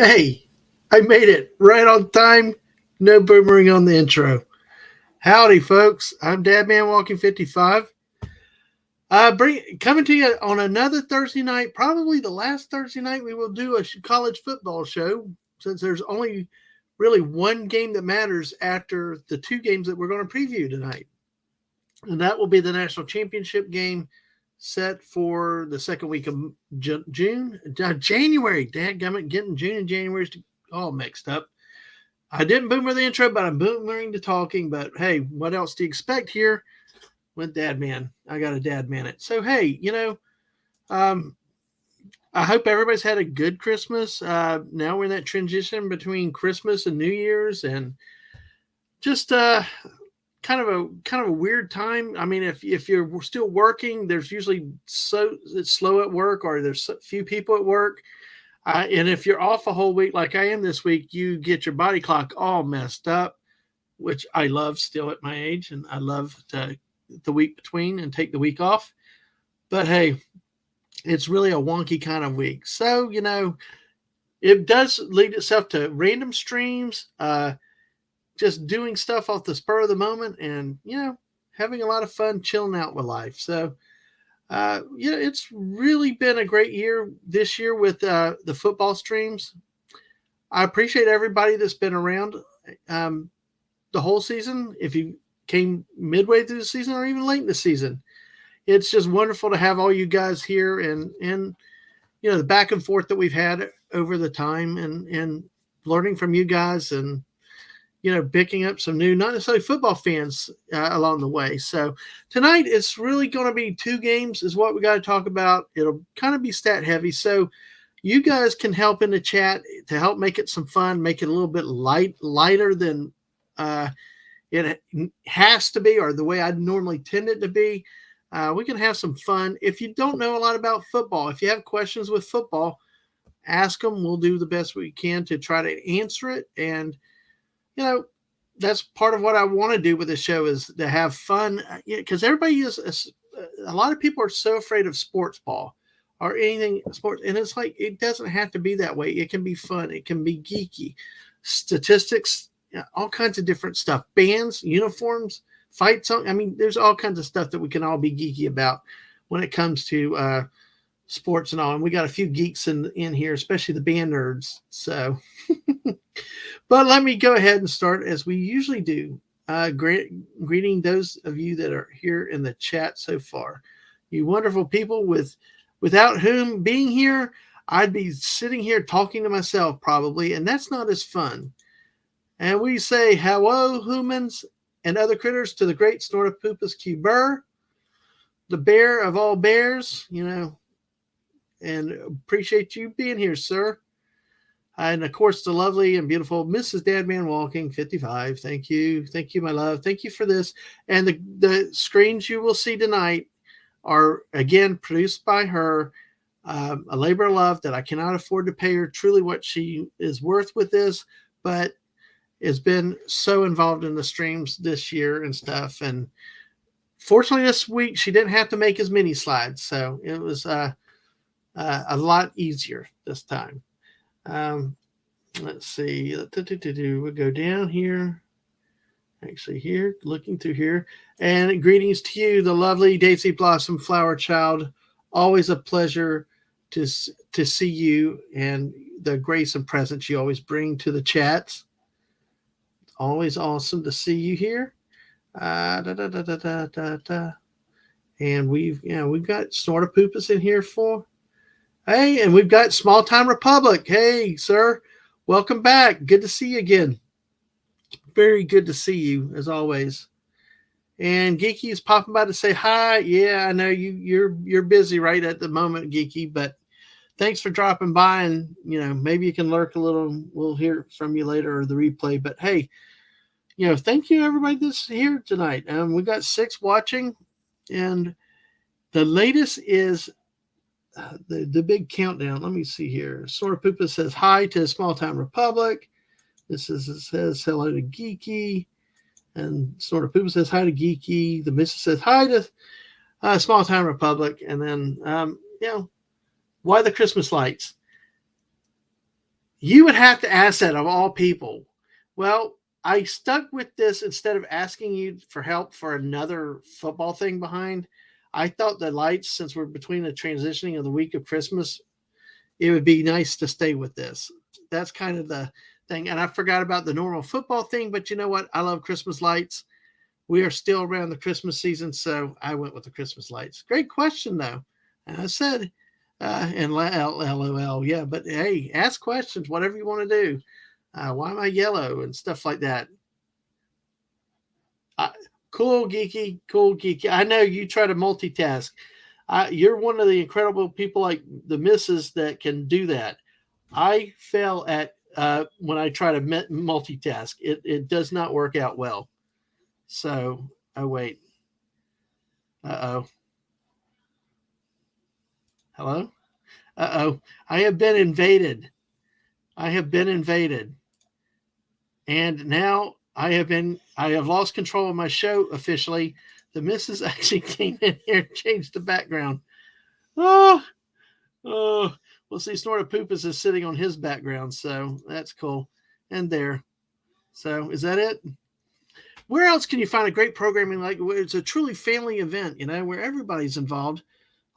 Hey, I made it right on time. No boomerang on the intro. Howdy, folks. I'm Dadman Walking 55. Coming to you on another Thursday night, probably the last Thursday night we will do a college football show, since there's only really one game that matters after the two games that we're going to preview tonight. And that will be the national championship game set for the second week of January. Dadgummit, getting June and January all mixed up. I didn't boomer the intro, but I'm boomering the talking. But hey, what else do you expect here with Dadman? I got a Dadman it. So hey, I hope everybody's had a good Christmas. Now we're in that transition between Christmas and New Year's, and just kind of a weird time. I mean, if you're still working, there's usually it's slow at work, or there's few people at work. And if you're off a whole week like I am this week, you get your body clock all messed up, which I love still at my age, and I love the week between and take the week off. But hey, it's really a wonky kind of week. So, it does lead itself to random streams, just doing stuff off the spur of the moment, and, having a lot of fun chilling out with life. So, it's really been a great year this year with the football streams. I appreciate everybody that's been around the whole season. If you came midway through the season or even late in the season, it's just wonderful to have all you guys here, and the back and forth that we've had over the time, and learning from you guys, and picking up some new, not necessarily football fans along the way. So tonight it's really going to be two games is what we got to talk about. It'll kind of be stat heavy. So you guys can help in the chat to help make it some fun, make it a little bit lighter than it has to be, or the way I'd normally tend it to be. We can have some fun. If you don't know a lot about football, if you have questions with football, ask them. We'll do the best we can to try to answer it. And that's part of what I want to do with the show, is to have fun, because everybody is a lot of people are so afraid of sports ball or anything sports. And it's like, it doesn't have to be that way. It can be fun. It can be geeky, statistics, all kinds of different stuff, bands, uniforms, fight song. I mean, there's all kinds of stuff that we can all be geeky about when it comes to sports and all. And we got a few geeks in here, especially the band nerds. So, but let me go ahead and start as we usually do. Greeting those of you that are here in the chat so far. You wonderful people without whom being here, I'd be sitting here talking to myself probably, and that's not as fun. And we say hello, humans and other critters, to the great Snortopoopas Q Burr, the bear of all bears, and appreciate you being here, sir. And of course, the lovely and beautiful Mrs. Dadman Walking 55. Thank you, my love. Thank you for this. And the screens you will see tonight are again produced by her, a labor of love that I cannot afford to pay her truly what she is worth with this, but has been so involved in the streams this year and stuff. And fortunately, this week she didn't have to make as many slides, so it was a lot easier this time. Let's see. We'll go down here. Actually, here, looking through here. And greetings to you, the lovely Daisy Blossom Flower Child. Always a pleasure to see you, and the grace and presence you always bring to the chats. Always awesome to see you here. And we've got Snortopoopas in here for. Hey, and we've got Small Time Republic. Hey, sir, welcome back. Good to see you again. Very good to see you as always. And Geeky is popping by to say hi. Yeah, I know you're busy right at the moment, Geeky, but thanks for dropping by. And maybe you can lurk a little. We'll hear from you later, or the replay. But hey, thank you everybody that's here tonight. We got 6 watching, and the latest is the big countdown. Let me see here. Snortopoopa says hi to Small Time Republic. This says hello to Geeky, and Snortopoopa says hi to Geeky. The missus says hi to Small Time Republic, and then why the Christmas lights? You would have to ask that of all people. Well, I stuck with this instead of asking you for help for another football thing behind. I thought the lights, since we're between the transitioning of the week of Christmas, it would be nice to stay with this. That's kind of the thing. And I forgot about the normal football thing, but you know what? I love Christmas lights. We are still around the Christmas season, so I went with the Christmas lights. Great question, though. And I said, and LOL, yeah, but hey, ask questions, whatever you want to do. Why am I yellow and stuff like that? Cool, geeky, cool, geeky. I know you try to multitask. You're one of the incredible people like the missus that can do that. I fail at when I try to multitask. It does not work out well. So, oh wait. Uh oh. Hello? Uh oh. I have been invaded. I have been invaded. And now I have lost control of my show officially. The missus actually came in here and changed the background. Oh, oh. Well, see, Snortopoopas is sitting on his background, so that's cool. And there. So is that it? Where else can you find a great programming like it's a truly family event, where everybody's involved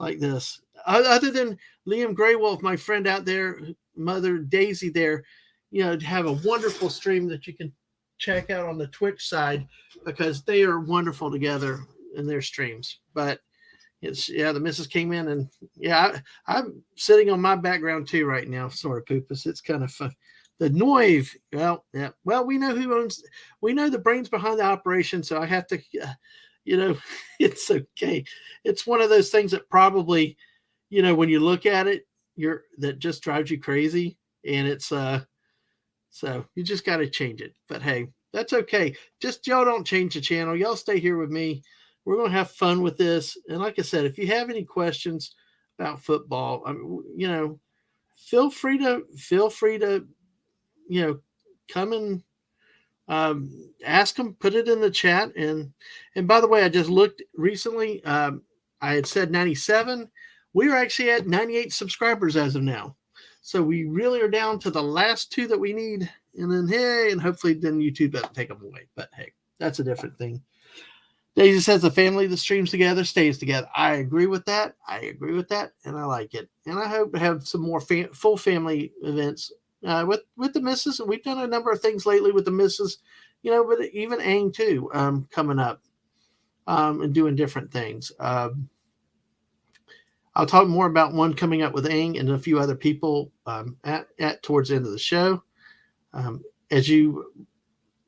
like this? Other than Liam Graywolf, my friend out there, Mother Daisy there, have a wonderful stream that you can check out on the Twitch side because they are wonderful together in their streams. But the missus came in and I'm sitting on my background too right now, Snortopoopas. It's kind of fun. The Noive, well, we know we know the brains behind the operation, so I have to, it's okay. It's one of those things that probably, when you look at it, that just drives you crazy, and it's so you just got to change it. But hey, that's okay. Just y'all don't change the channel. Y'all stay here with me. We're gonna have fun with this, and like I said, if you have any questions about football, feel free to come and ask them, put it in the chat. And by the way, I just looked recently. I had said 97. We are actually at 98 subscribers as of now. So we really are down to the last 2 that we need. And then, hey, and hopefully then YouTube doesn't take them away. But hey, that's a different thing. Daisy says the family that streams together stays together. I agree with that. And I like it. And I hope to have some more full family events with the missus. We've done a number of things lately with the missus, but even Aang too, coming up and doing different things. I'll talk more about one coming up with Aang and a few other people at towards the end of the show. As you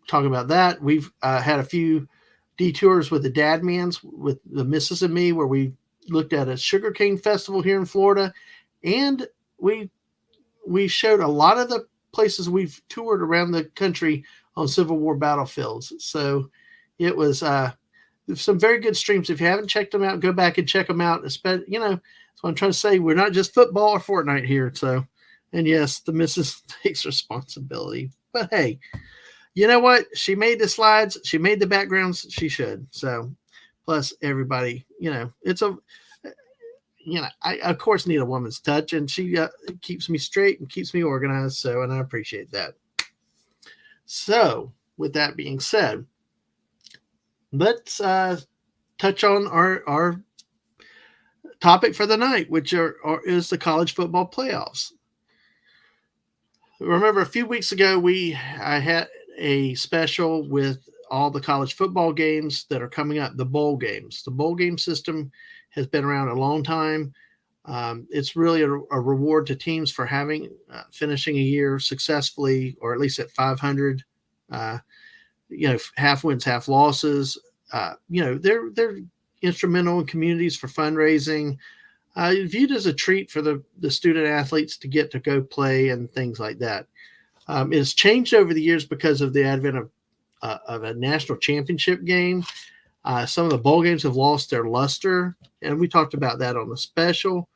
talk about that, we've had a few detours with the Dadmans, with the missus and me, where we looked at a sugarcane festival here in Florida, and we showed a lot of the places we've toured around the country on Civil War battlefields. So it was some very good streams. If you haven't checked them out, go back and check them out. That's what I'm trying to say. We're not just football or Fortnite here. So, and yes, the missus takes responsibility. But hey, you know what? She made the slides. She made the backgrounds. She should. So, plus everybody, it's I of course need a woman's touch, and she keeps me straight and keeps me organized. So, and I appreciate that. So, with that being said, let's touch on our topic for the night, which is the college football playoffs. Remember, a few weeks ago, I had a special with all the college football games that are coming up, the bowl games. The bowl game system has been around a long time. It's really a reward to teams for having finishing a year successfully, or at least at 500. Half wins, half losses. They're instrumental in communities for fundraising. Viewed as a treat for the student athletes to get to go play and things like that. It's changed over the years because of the advent of a national championship game. Some of the bowl games have lost their luster, and we talked about that on the special.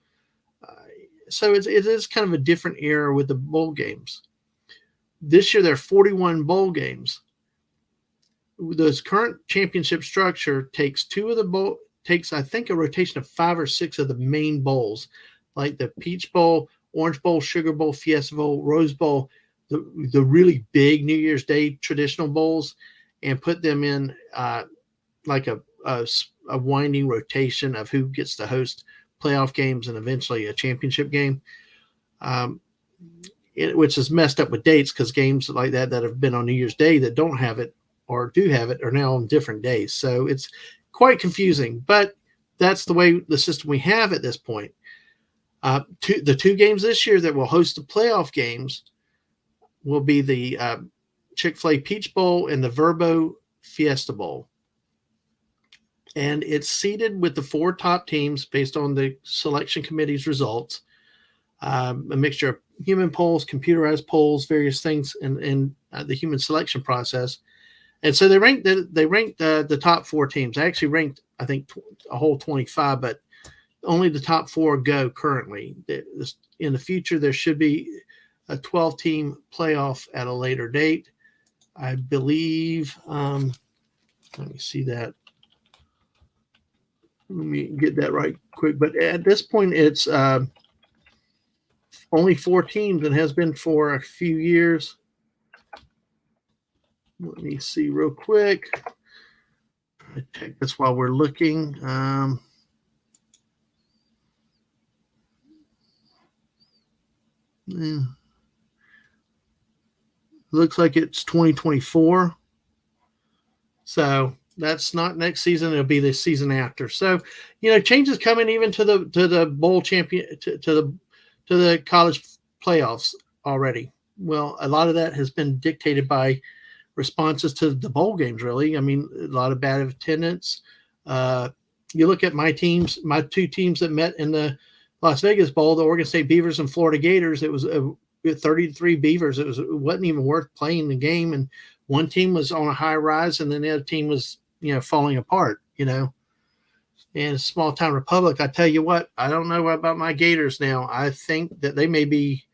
So it is kind of a different era with the bowl games. This year, there are 41 bowl games. This current championship structure takes I think, a rotation of 5 or 6 of the main bowls, like the Peach Bowl Orange Bowl, Sugar Bowl, Fiesta Bowl, Rose Bowl, the really big New Year's Day traditional bowls, and put them in like a winding rotation of who gets to host playoff games and eventually a championship game. Which is messed up with dates because games like that have been on New Year's Day that don't have it or do have it are now on different days. So it's quite confusing, but that's the way the system we have at this point. The two games this year that will host the playoff games will be the Chick-fil-A Peach Bowl and the Verbo Fiesta Bowl. And it's seeded with the 4 top teams based on the selection committee's results. A mixture of human polls, computerized polls, various things, and the human selection process. And so they ranked the top 4 teams. I actually ranked, I think, a whole 25, but only the top 4 go currently. In the future, there should be a 12-team playoff at a later date. I believe, let me see that. Let me get that right quick. But at this point, it's only 4 teams and has been for a few years. Let me see real quick. I check this while we're looking. Looks like it's 2024. So that's not next season. It'll be the season after. So, changes coming even to the bowl champion to the college playoffs already. Well, a lot of that has been dictated by responses to the bowl games, really. I mean, a lot of bad attendance. You look at my 2 teams that met in the Las Vegas Bowl, the Oregon State Beavers and Florida Gators. It was 33 Beavers. It wasn't even worth playing the game. And one team was on a high rise and then the other team was, falling apart, In a small town republic, I tell you what, I don't know about my Gators now. I think that they may be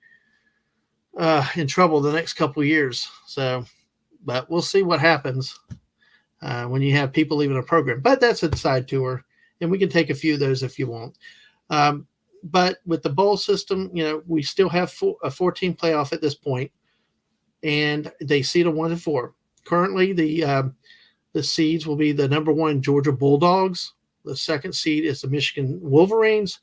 in trouble the next couple of years. So, but we'll see what happens when you have people leaving a program. But that's a side tour, and we can take a few of those if you want. But with the bowl system, we still have a 14 playoff at this point, and they seed a 1 to 4. Currently, the seeds will be the number 1 Georgia Bulldogs. The second seed is the Michigan Wolverines.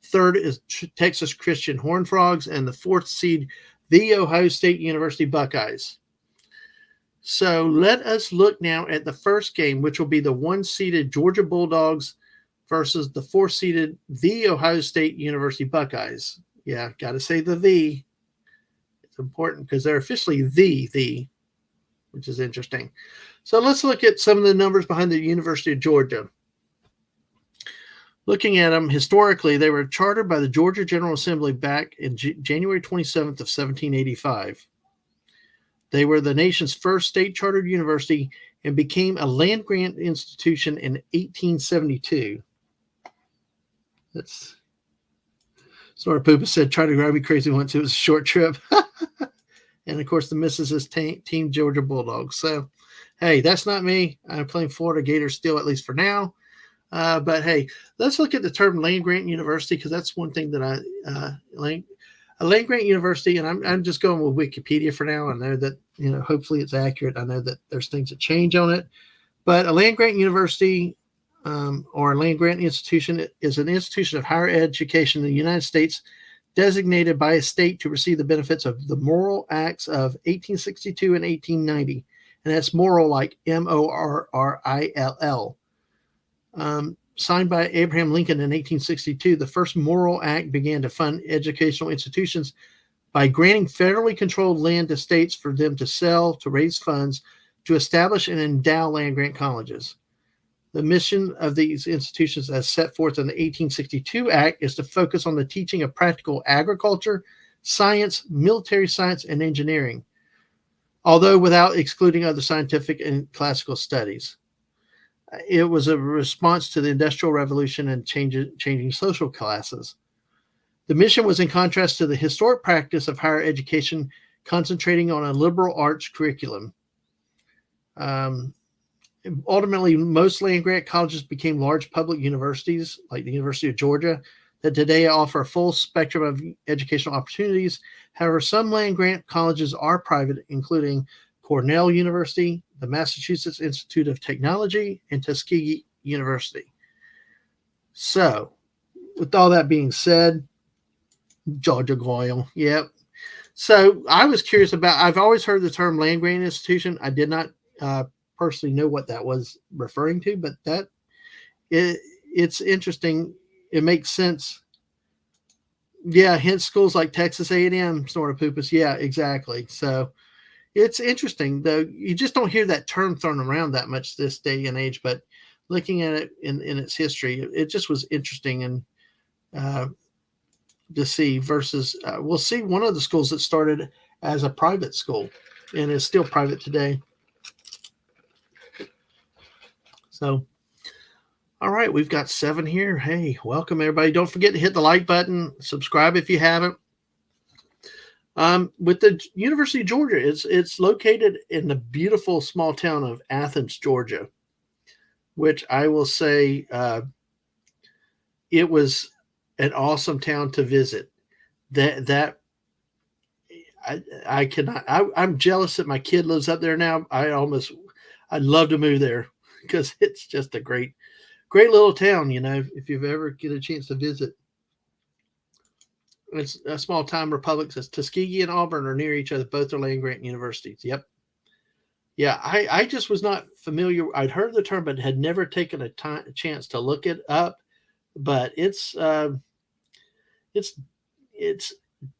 Third is Texas Christian Horned Frogs, and the 4th seed, the Ohio State University Buckeyes. So let us look now at the first game, which will be the 1-seeded Georgia Bulldogs versus the 4-seeded the Ohio State University Buckeyes. Yeah, got to say the. It's important because they're officially the, which is interesting. So let's look at some of the numbers behind the University of Georgia. Looking at them historically, they were chartered by the Georgia General Assembly back in January 27th of 1785. They were the nation's first state-chartered university and became a land-grant institution in 1872. That's Snort Poopa said, "Try to drive me crazy once. It was a short trip." And, of course, the missus is Team Georgia Bulldogs. So, hey, that's not me. I'm playing Florida Gators still, at least for now. But, hey, let's look at the term land-grant university because that's one thing that a land-grant university, and I'm just going with Wikipedia for now. I know that, hopefully it's accurate. I know that there's things that change on it. But a land-grant university or a land-grant institution is an institution of higher education in the United States designated by a state to receive the benefits of the Morrill Acts of 1862 and 1890. And that's Morrill like Morrill. Signed by Abraham Lincoln in 1862, the first Morrill Act began to fund educational institutions by granting federally controlled land to states for them to sell, to raise funds, to establish and endow land-grant colleges. The mission of these institutions, as set forth in the 1862 Act, is to focus on the teaching of practical agriculture, science, military science, and engineering, although without excluding other scientific and classical studies. It was a response to the Industrial Revolution and changing social classes. The mission was in contrast to the historic practice of higher education concentrating on a liberal arts curriculum. Ultimately, most land-grant colleges became large public universities, like the University of Georgia. that today offer a full spectrum of educational opportunities. However, some land-grant colleges are private, including Cornell University, the Massachusetts Institute of Technology, and Tuskegee University. So, with all that being said, Georgia Goyle, yep. So I was curious about, I've always heard the term land grant institution. I did not personally know what that was referring to, but it's interesting. It makes sense. Yeah, hence schools like Texas A&M, sort of pupus. Yeah, exactly. So it's interesting, though. You just don't hear that term thrown around that much this day and age, but looking at it in its history, it just was interesting and to see versus we'll see one of the schools that started as a private school and is still private today. So, all right, we've got 7 here. Hey, welcome everybody. Don't forget to hit the like button, subscribe if you haven't. With the University of Georgia, it's located in the beautiful small town of Athens, Georgia, which I will say it was an awesome town to visit. I cannot. I'm jealous that my kid lives up there now. I'd love to move there because it's just a great little town. You know, if you've ever get a chance to visit. It's a small time republic. Says Tuskegee and Auburn are near each other. Both are land grant universities. Yep. Yeah, I just was not familiar. I'd heard the term, but had never taken a chance to look it up. But it's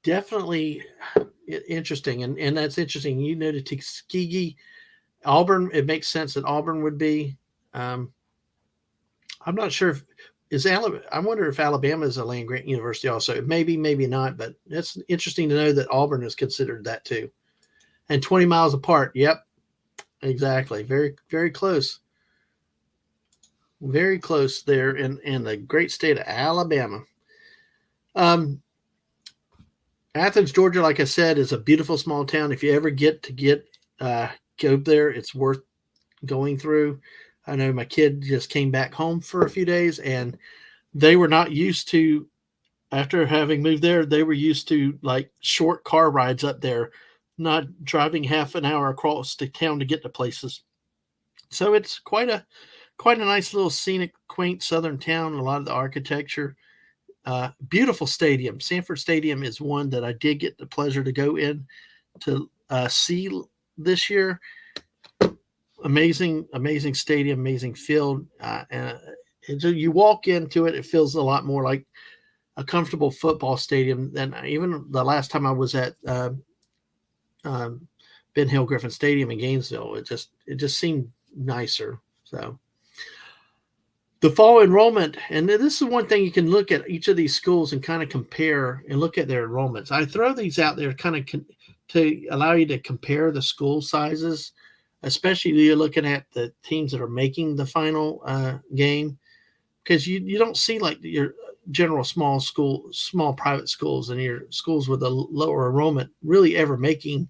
definitely interesting, and that's interesting. You noted Tuskegee, Auburn. It makes sense that Auburn would be. I'm not sure if is Alabama. I wonder if Alabama is a land grant university also. Maybe, maybe not. But that's interesting to know that Auburn is considered that too. And 20 miles apart. Yep, exactly. Very, very close. Very close there in the great state of Alabama. Athens, Georgia, like I said, is a beautiful small town. If you ever get go there, it's worth going through. I know my kid just came back home for a few days, and they were not used to, after having moved there, they were used to like short car rides up there, not driving half an hour across the town to get to places. So it's quite a nice little scenic, quaint southern town. A lot of the architecture. Beautiful stadium. Sanford Stadium is one that I did get the pleasure to go in to see this year. Amazing stadium, amazing field. And you walk into it, it feels a lot more like a comfortable football stadium than even the last time I was at Ben Hill Griffin Stadium in Gainesville. It just seemed nicer. So the fall enrollment, and this is one thing you can look at each of these schools and kind of compare and look at their enrollments. I throw these out there kind of to allow you to compare the school sizes, especially you're looking at the teams that are making the final game, because you don't see like your general small private schools and your schools with a lower enrollment really ever making,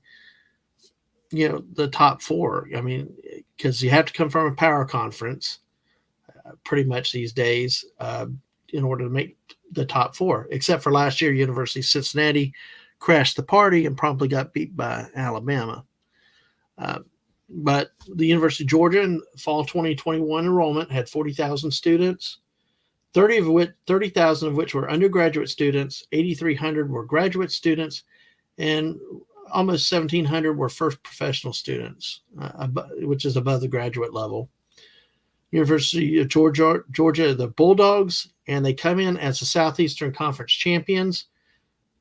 the top 4. I mean, because you have to come from a power conference pretty much these days in order to make the top 4, except for last year, University of Cincinnati crashed the party and promptly got beat by Alabama. But the University of Georgia in fall 2021 enrollment had 40,000 students, 30,000 of which were undergraduate students, 8,300 were graduate students, and almost 1,700 were first professional students, which is above the graduate level. University of Georgia, the Bulldogs, and they come in as the Southeastern Conference champions,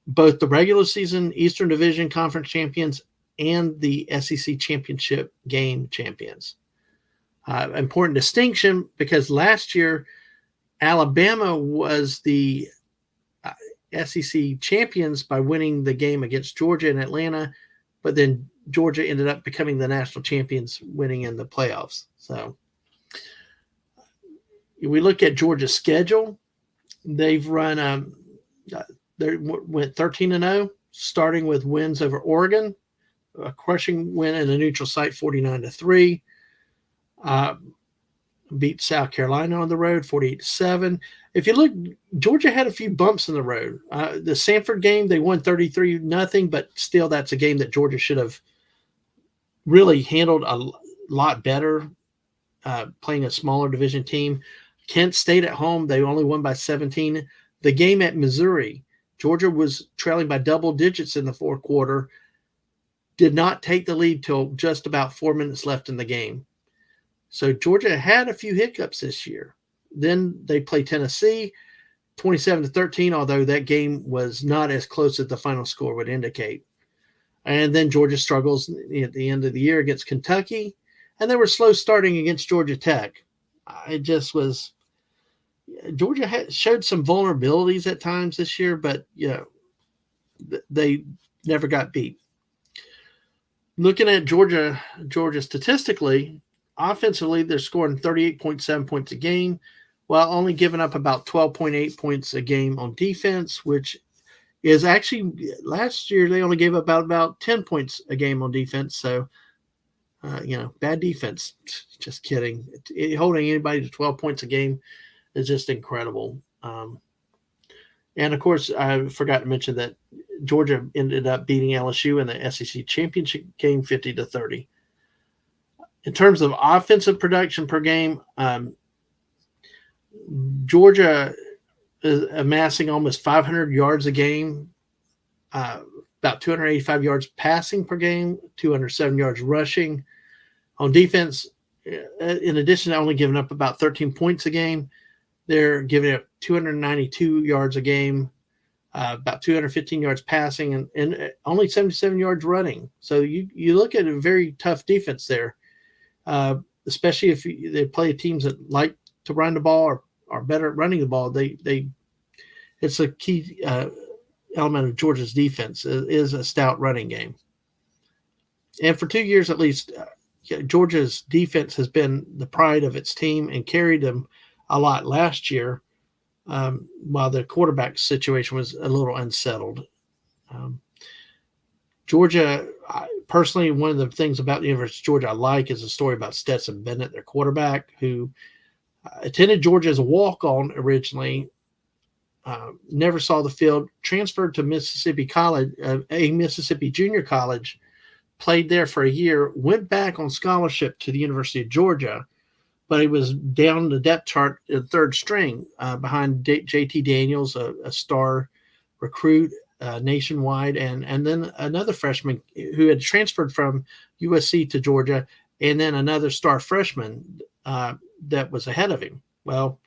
both the regular season Eastern Division Conference champions and the SEC Championship game champions. Important distinction, because last year Alabama was the SEC champions by winning the game against Georgia in Atlanta, but then Georgia ended up becoming the national champions, winning in the playoffs. So we look at Georgia's schedule. They've run they went 13-0, starting with wins over Oregon, a crushing win in a neutral site, 49-3. beat South Carolina on the road 48-7. If you look, Georgia had a few bumps in the road. The Samford game, they won 33-0, but still that's a game that Georgia should have really handled a lot better, playing a smaller division team. Kent State at home, they only won by 17. The game at Missouri, Georgia was trailing by double digits in the fourth quarter, did not take the lead till just about 4 minutes left in the game. So Georgia had a few hiccups this year. Then they play Tennessee 27-13, although that game was not as close as the final score would indicate. And then Georgia struggles at the end of the year against Kentucky, and they were slow starting against Georgia Tech. It just was – Georgia showed some vulnerabilities at times this year, but they never got beat. Looking at Georgia statistically, offensively, they're scoring 38.7 points a game, while only giving up about 12.8 points a game on defense, which is actually last year they only gave up about 10 points a game on defense. So, bad defense. Just kidding. Holding anybody to 12 points a game is just incredible. And of course, I forgot to mention that Georgia ended up beating LSU in the SEC championship game 50-30. In terms of offensive production per game, Georgia is amassing almost 500 yards a game, about 285 yards passing per game, 207 yards rushing. On defense, in addition to only giving up about 13 points a game, they're giving up 292 yards a game, about 215 yards passing, and only 77 yards running. So you look at a very tough defense there, especially if they play teams that like to run the ball or are better at running the ball. It's a key element of Georgia's defense is a stout running game. And for 2 years at least, Georgia's defense has been the pride of its team and carried them a lot last year, while the quarterback situation was a little unsettled. Georgia, personally, one of the things about the University of Georgia I like is a story about Stetson Bennett, their quarterback, who attended Georgia as a walk-on originally, never saw the field, transferred to Mississippi College, a Mississippi junior college, played there for a year, went back on scholarship to the University of Georgia, but he was down the depth chart in third string behind J.T. Daniels, a star recruit nationwide, and then another freshman who had transferred from USC to Georgia, and then another star freshman that was ahead of him. Well,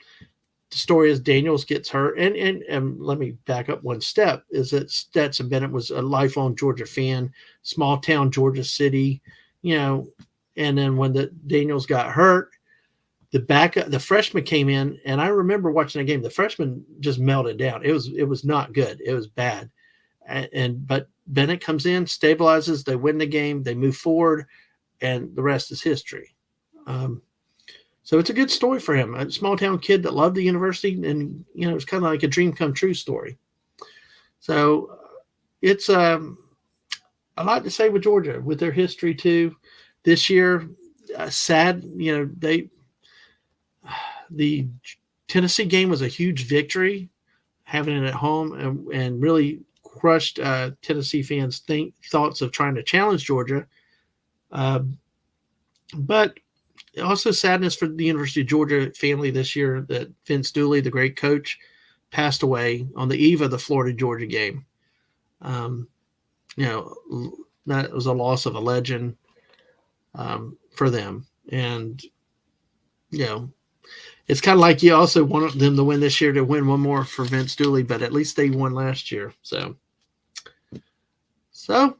the story is Daniels gets hurt, and let me back up one step, is that Stetson Bennett was a lifelong Georgia fan, small town Georgia City, and then when the Daniels got hurt, the freshman came in, and I remember watching the game. The freshman just melted down. It was not good. It was bad. But Bennett comes in, stabilizes, they win the game, they move forward, and the rest is history. So it's a good story for him. A small town kid that loved the university, and it's kind of like a dream come true story. So it's a lot to say with Georgia, with their history too. This year, sad. The Tennessee game was a huge victory, having it at home, and really crushed Tennessee fans' thoughts of trying to challenge Georgia. But also sadness for the University of Georgia family this year that Vince Dooley, the great coach, passed away on the eve of the Florida-Georgia game. That was a loss of a legend for them. And, it's kind of like you also want them to win this year to win one more for Vince Dooley, but at least they won last year. So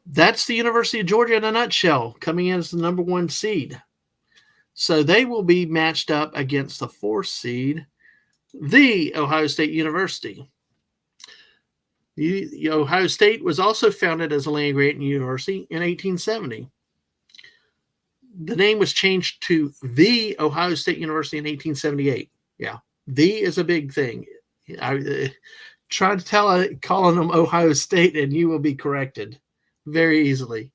that's the University of Georgia in a nutshell, coming in as the number 1 seed. So they will be matched up against the 4th seed, the Ohio State University. The Ohio State was also founded as a land-grant university in 1870. The name was changed to the Ohio State University in 1878. Yeah, the is a big thing. I try to calling them Ohio State, and you will be corrected very easily.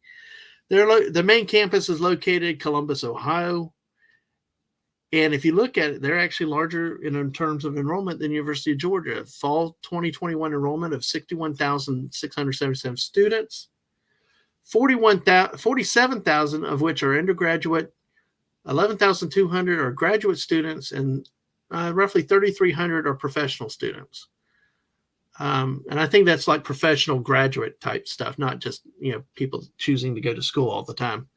The main campus is located in Columbus, Ohio. And if you look at it, they're actually larger in terms of enrollment than University of Georgia. Fall 2021 enrollment of 61,677 students, 47,000 of which are undergraduate, 11,200 are graduate students, and roughly 3,300 are professional students. And I think that's like professional graduate type stuff, not just, people choosing to go to school all the time.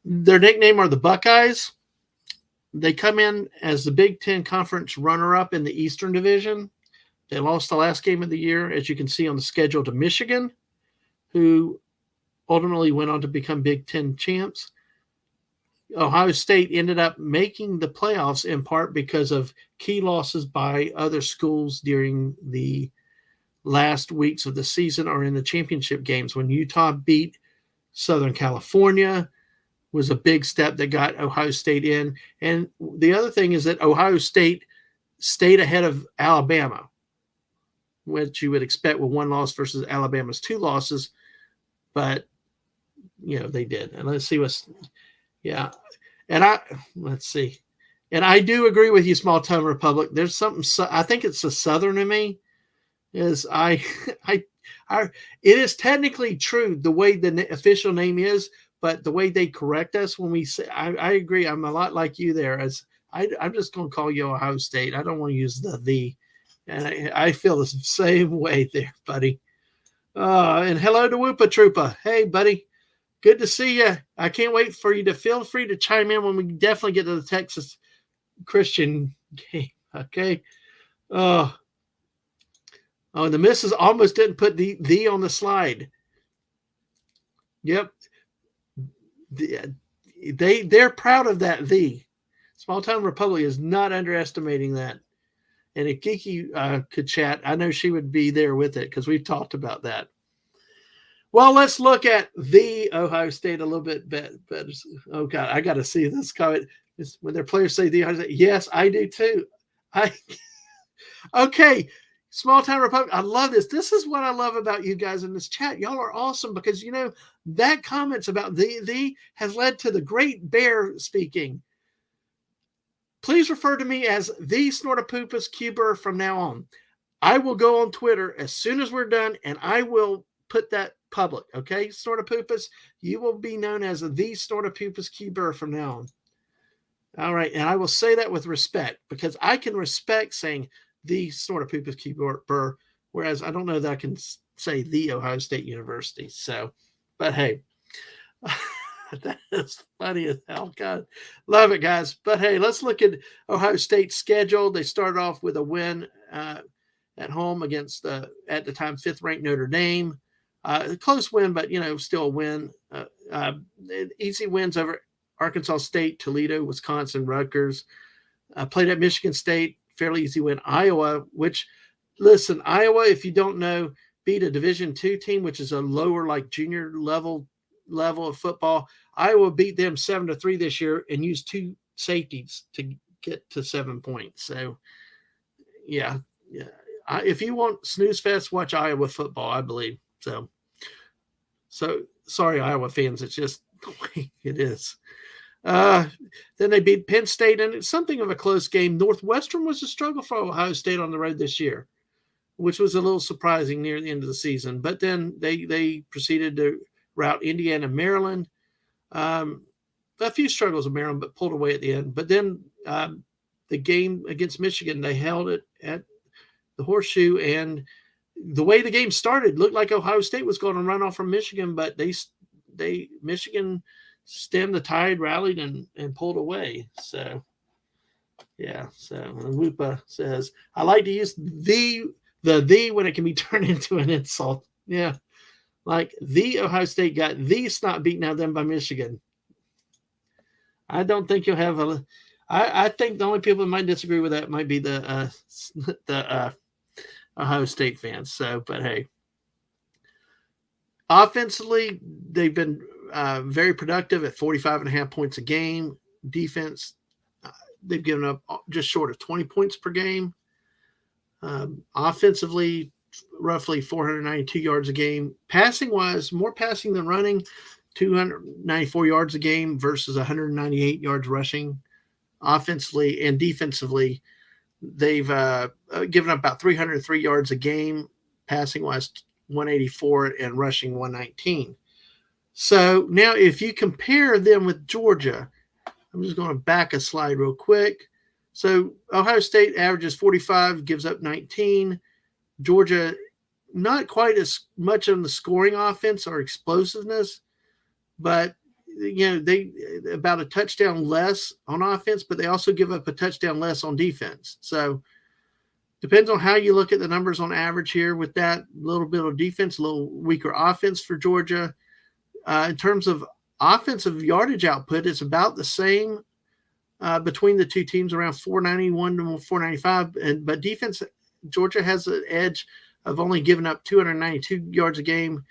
Their nickname are the Buckeyes. They come in as the Big Ten Conference runner-up in the Eastern Division. They lost the last game of the year, as you can see on the schedule, to Michigan, who ultimately went on to become Big Ten champs. Ohio State ended up making the playoffs in part because of key losses by other schools during the last weeks of the season or in the championship games. When Utah beat Southern California, was a big step that got Ohio State in. And the other thing is that Ohio State stayed ahead of Alabama, which you would expect with one loss versus Alabama's two losses. But, they did. And let's see let's see. And I do agree with you, Small Town Republic. There's something, I think it's the Southern in me, it is technically true the way the official name is, but the way they correct us when we say, I agree. I'm a lot like you there. As I'm just going to call you Ohio State. I don't want to use the, and I feel the same way there, buddy. And hello to Whoopa Troopa. Hey, buddy. Good to see you. I can't wait for you to feel free to chime in when we definitely get to the Texas Christian game. Okay. Oh, the missus almost didn't put the on the slide. Yep. They're proud of that. The Small Town Republic is not underestimating that. And if Kiki could chat, I know she would be there with it because we've talked about that. Well, let's look at the Ohio State a little bit better. Oh, God, I got to see this comment. When their players say the Ohio State, yes, I do too. Okay, Small Town Republic, I love this. This is what I love about you guys in this chat. Y'all are awesome because, that comments about the has led to the Great Bear speaking. Please refer to me as the Snortopoopas Cuber from now on. I will go on Twitter as soon as we're done, and I will put that public. Okay, Snortopoopas, you will be known as the Snortopoopas Cuber from now on. All right, and I will say that with respect because I can respect saying the Snortopoopas Cuber, whereas I don't know that I can say the Ohio State University. So, but hey, that is funny as hell. God, love it, guys. But hey, let's look at Ohio State's schedule. They started off with a win at home against at the time 5th-ranked Notre Dame. A close win, but still a win. Easy wins over Arkansas State, Toledo, Wisconsin, Rutgers. Played at Michigan State, fairly easy win. Iowa, which, listen, Iowa, if you don't know, beat a Division II team, which is a lower, like junior level of football. Iowa beat them 7-3 this year and used 2 safeties to get to 7 points. So, yeah. If you want snooze fest, watch Iowa football, I believe. So sorry, Iowa fans. It's just the way it is. Then they beat Penn State, and it's something of a close game. Northwestern was a struggle for Ohio State on the road this year, which was a little surprising near the end of the season. But then they proceeded to rout Indiana, Maryland. A few struggles with Maryland, but pulled away at the end. But then the game against Michigan, they held it at the Horseshoe, and the way the game started looked like Ohio State was going to run off from Michigan, but Michigan stemmed the tide, rallied, and pulled away. So, yeah. So Whoopa says, I like to use the when it can be turned into an insult. Yeah. Like the Ohio State got the snot beaten out of them by Michigan. I don't think you'll have I think the only people that might disagree with that might be the Ohio State fans. So, but hey, offensively, they've been very productive at 45.5 points a game. Defense, they've given up just short of 20 points per game. Offensively, roughly 492 yards a game. Passing-wise, more passing than running, 294 yards a game versus 198 yards rushing. offensively and defensively. They've given up about 303 yards a game, passing wise 184 and rushing 119. So now if you compare them with Georgia, I'm just going to back a slide real quick. So Ohio State averages 45, gives up 19. Georgia, not quite as much on the scoring offense or explosiveness, but they about a touchdown less on offense, but they also give up a touchdown less on defense. So depends on how you look at the numbers on average here with that little bit of defense, a little weaker offense for Georgia. In terms of offensive yardage output, it's about the same between the two teams, around 491 to 495. But defense, Georgia has an edge of only giving up 292 yards a game,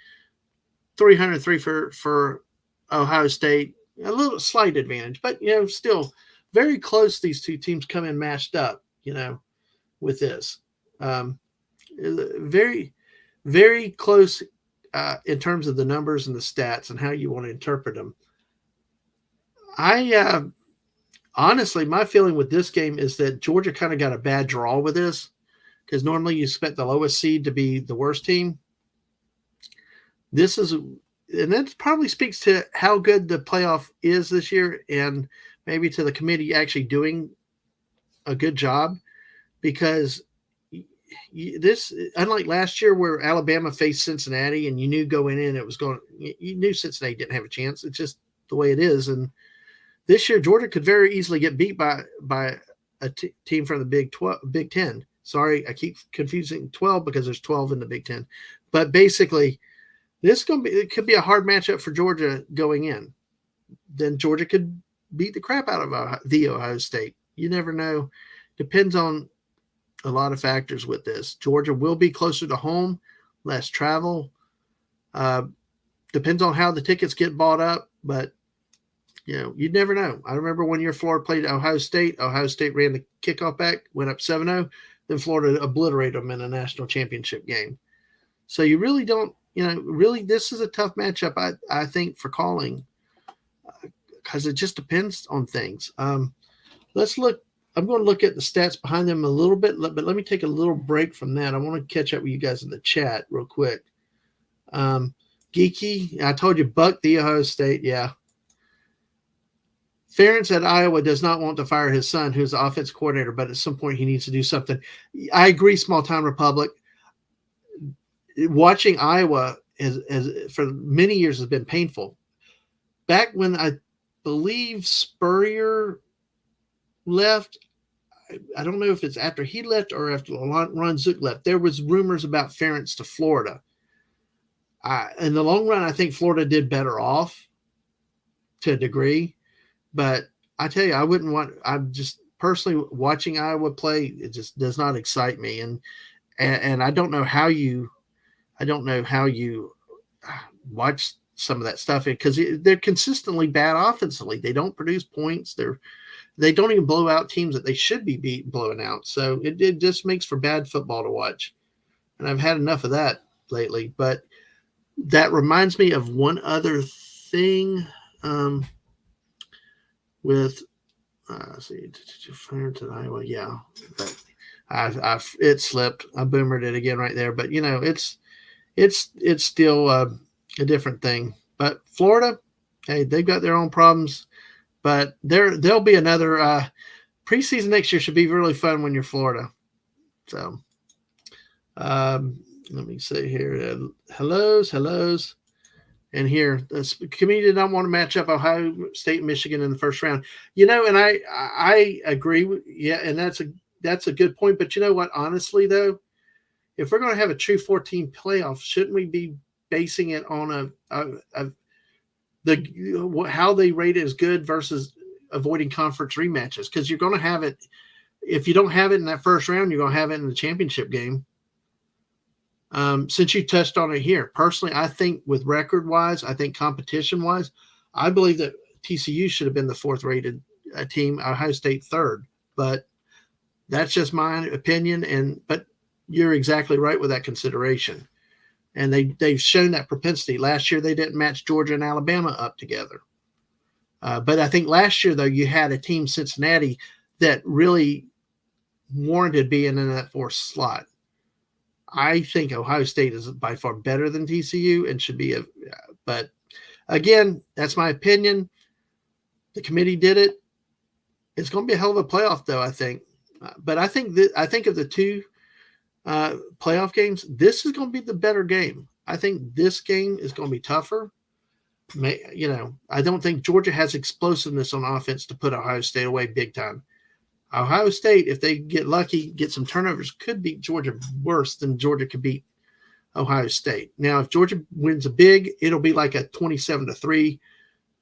303 for Ohio State. A little slight advantage, but still very close. These two teams come in matched up, with this. Very, very close in terms of the numbers and the stats and how you want to interpret them. I honestly, my feeling with this game is that Georgia kind of got a bad draw with this, because normally you expect the lowest seed to be the worst team. And that probably speaks to how good the playoff is this year, and maybe to the committee actually doing a good job, because this, unlike last year where Alabama faced Cincinnati and you knew going in you knew Cincinnati didn't have a chance. It's just the way it is. And this year Georgia could very easily get beat by a team from the Big Ten. Sorry, I keep confusing 12 because there's 12 in the Big Ten. But basically, it could be a hard matchup for Georgia going in. Then Georgia could beat the crap out of the Ohio State. You never know. Depends on a lot of factors with this. Georgia will be closer to home, less travel. Depends on how the tickets get bought up, but you'd never know. I remember one year Florida played Ohio State. Ohio State ran the kickoff back, went up 7-0. Then Florida obliterated them in a national championship game. So you really don't, really this is a tough matchup, I think, for calling, because it just depends on things. Let's look. I'm going to look at the stats behind them a little bit, but let me take a little break from that. I want to catch up with you guys in the chat real quick. Geeky, I told you, Buck the Ohio State, yeah. Ferentz at Iowa does not want to fire his son, who's the offense coordinator, but at some point he needs to do something. I agree, small town republic. Watching Iowa for many years has been painful. Back when I believe Spurrier left, I don't know if it's after he left or after Ron Zook left, there was rumors about Ferentz to Florida. In the long run, I think Florida did better off to a degree. But I tell you, I'm just personally watching Iowa play. It just does not excite me. And I don't know how you watch some of that stuff, because they're consistently bad offensively. They don't produce points. They don't even blow out teams that they should be blowing out. So it just makes for bad football to watch. And I've had enough of that lately. But that reminds me of one other thing. With Ferentz to Iowa, yeah, but it slipped. I boomered it again right there, but it's still a different thing. But Florida, hey, they've got their own problems, but there'll be another preseason next year. Should be really fun when you're Florida. So let me see here. Hellos. And here, the committee did not want to match up Ohio State and Michigan in the first round. And I agree with, and that's a good point. But you know what? Honestly, though, if we're going to have a true 14 playoff, shouldn't we be basing it on how they rate it as good versus avoiding conference rematches? Because you're going to have it. If you don't have it in that first round, you're going to have it in the championship game. Since you touched on it here, personally, I think with record-wise, I think competition-wise, I believe that TCU should have been the fourth-rated team, Ohio State third. But that's just my opinion. But you're exactly right with that consideration. And they've shown that propensity. Last year, they didn't match Georgia and Alabama up together. But I think last year, though, you had a team, Cincinnati, that really warranted being in that fourth slot. I think Ohio State is by far better than TCU and should be but again, that's my opinion. The committee did it. It's going to be a hell of a playoff, though, I think. But I think of the two playoff games, this is going to be the better game. I think this game is going to be tougher. I don't think Georgia has explosiveness on offense to put Ohio State away big time. Ohio State, if they get lucky, get some turnovers, could beat Georgia worse than Georgia could beat Ohio State. Now, if Georgia wins a big, it'll be like a 27-3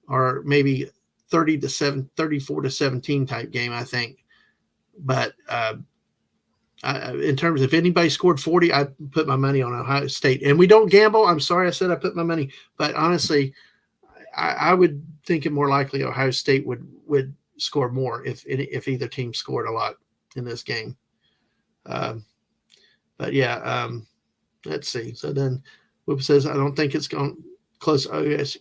or maybe 34-17 type game, I think. But in terms of anybody scored 40, I put my money on Ohio State. And we don't gamble. I'm sorry I said I put my money. But honestly, I would think it more likely Ohio State would score more if either team scored a lot in this game. But yeah, let's see. So then Whoop says, I don't think it's going close. Oh, yes.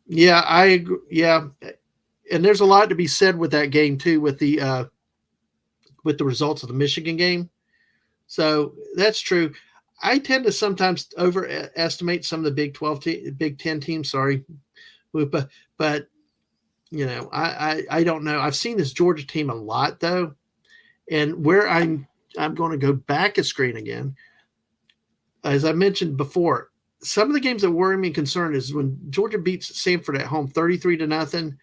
Yeah, I agree. Yeah. And there's a lot to be said with that game too, with the results of the Michigan game. So that's true. I tend to sometimes overestimate some of the Big 10 teams. Sorry, but I don't know. I've seen this Georgia team a lot though, and where I'm going to go back a screen again. As I mentioned before, some of the games that worry me and concern is when Georgia beats Samford at home 33-0,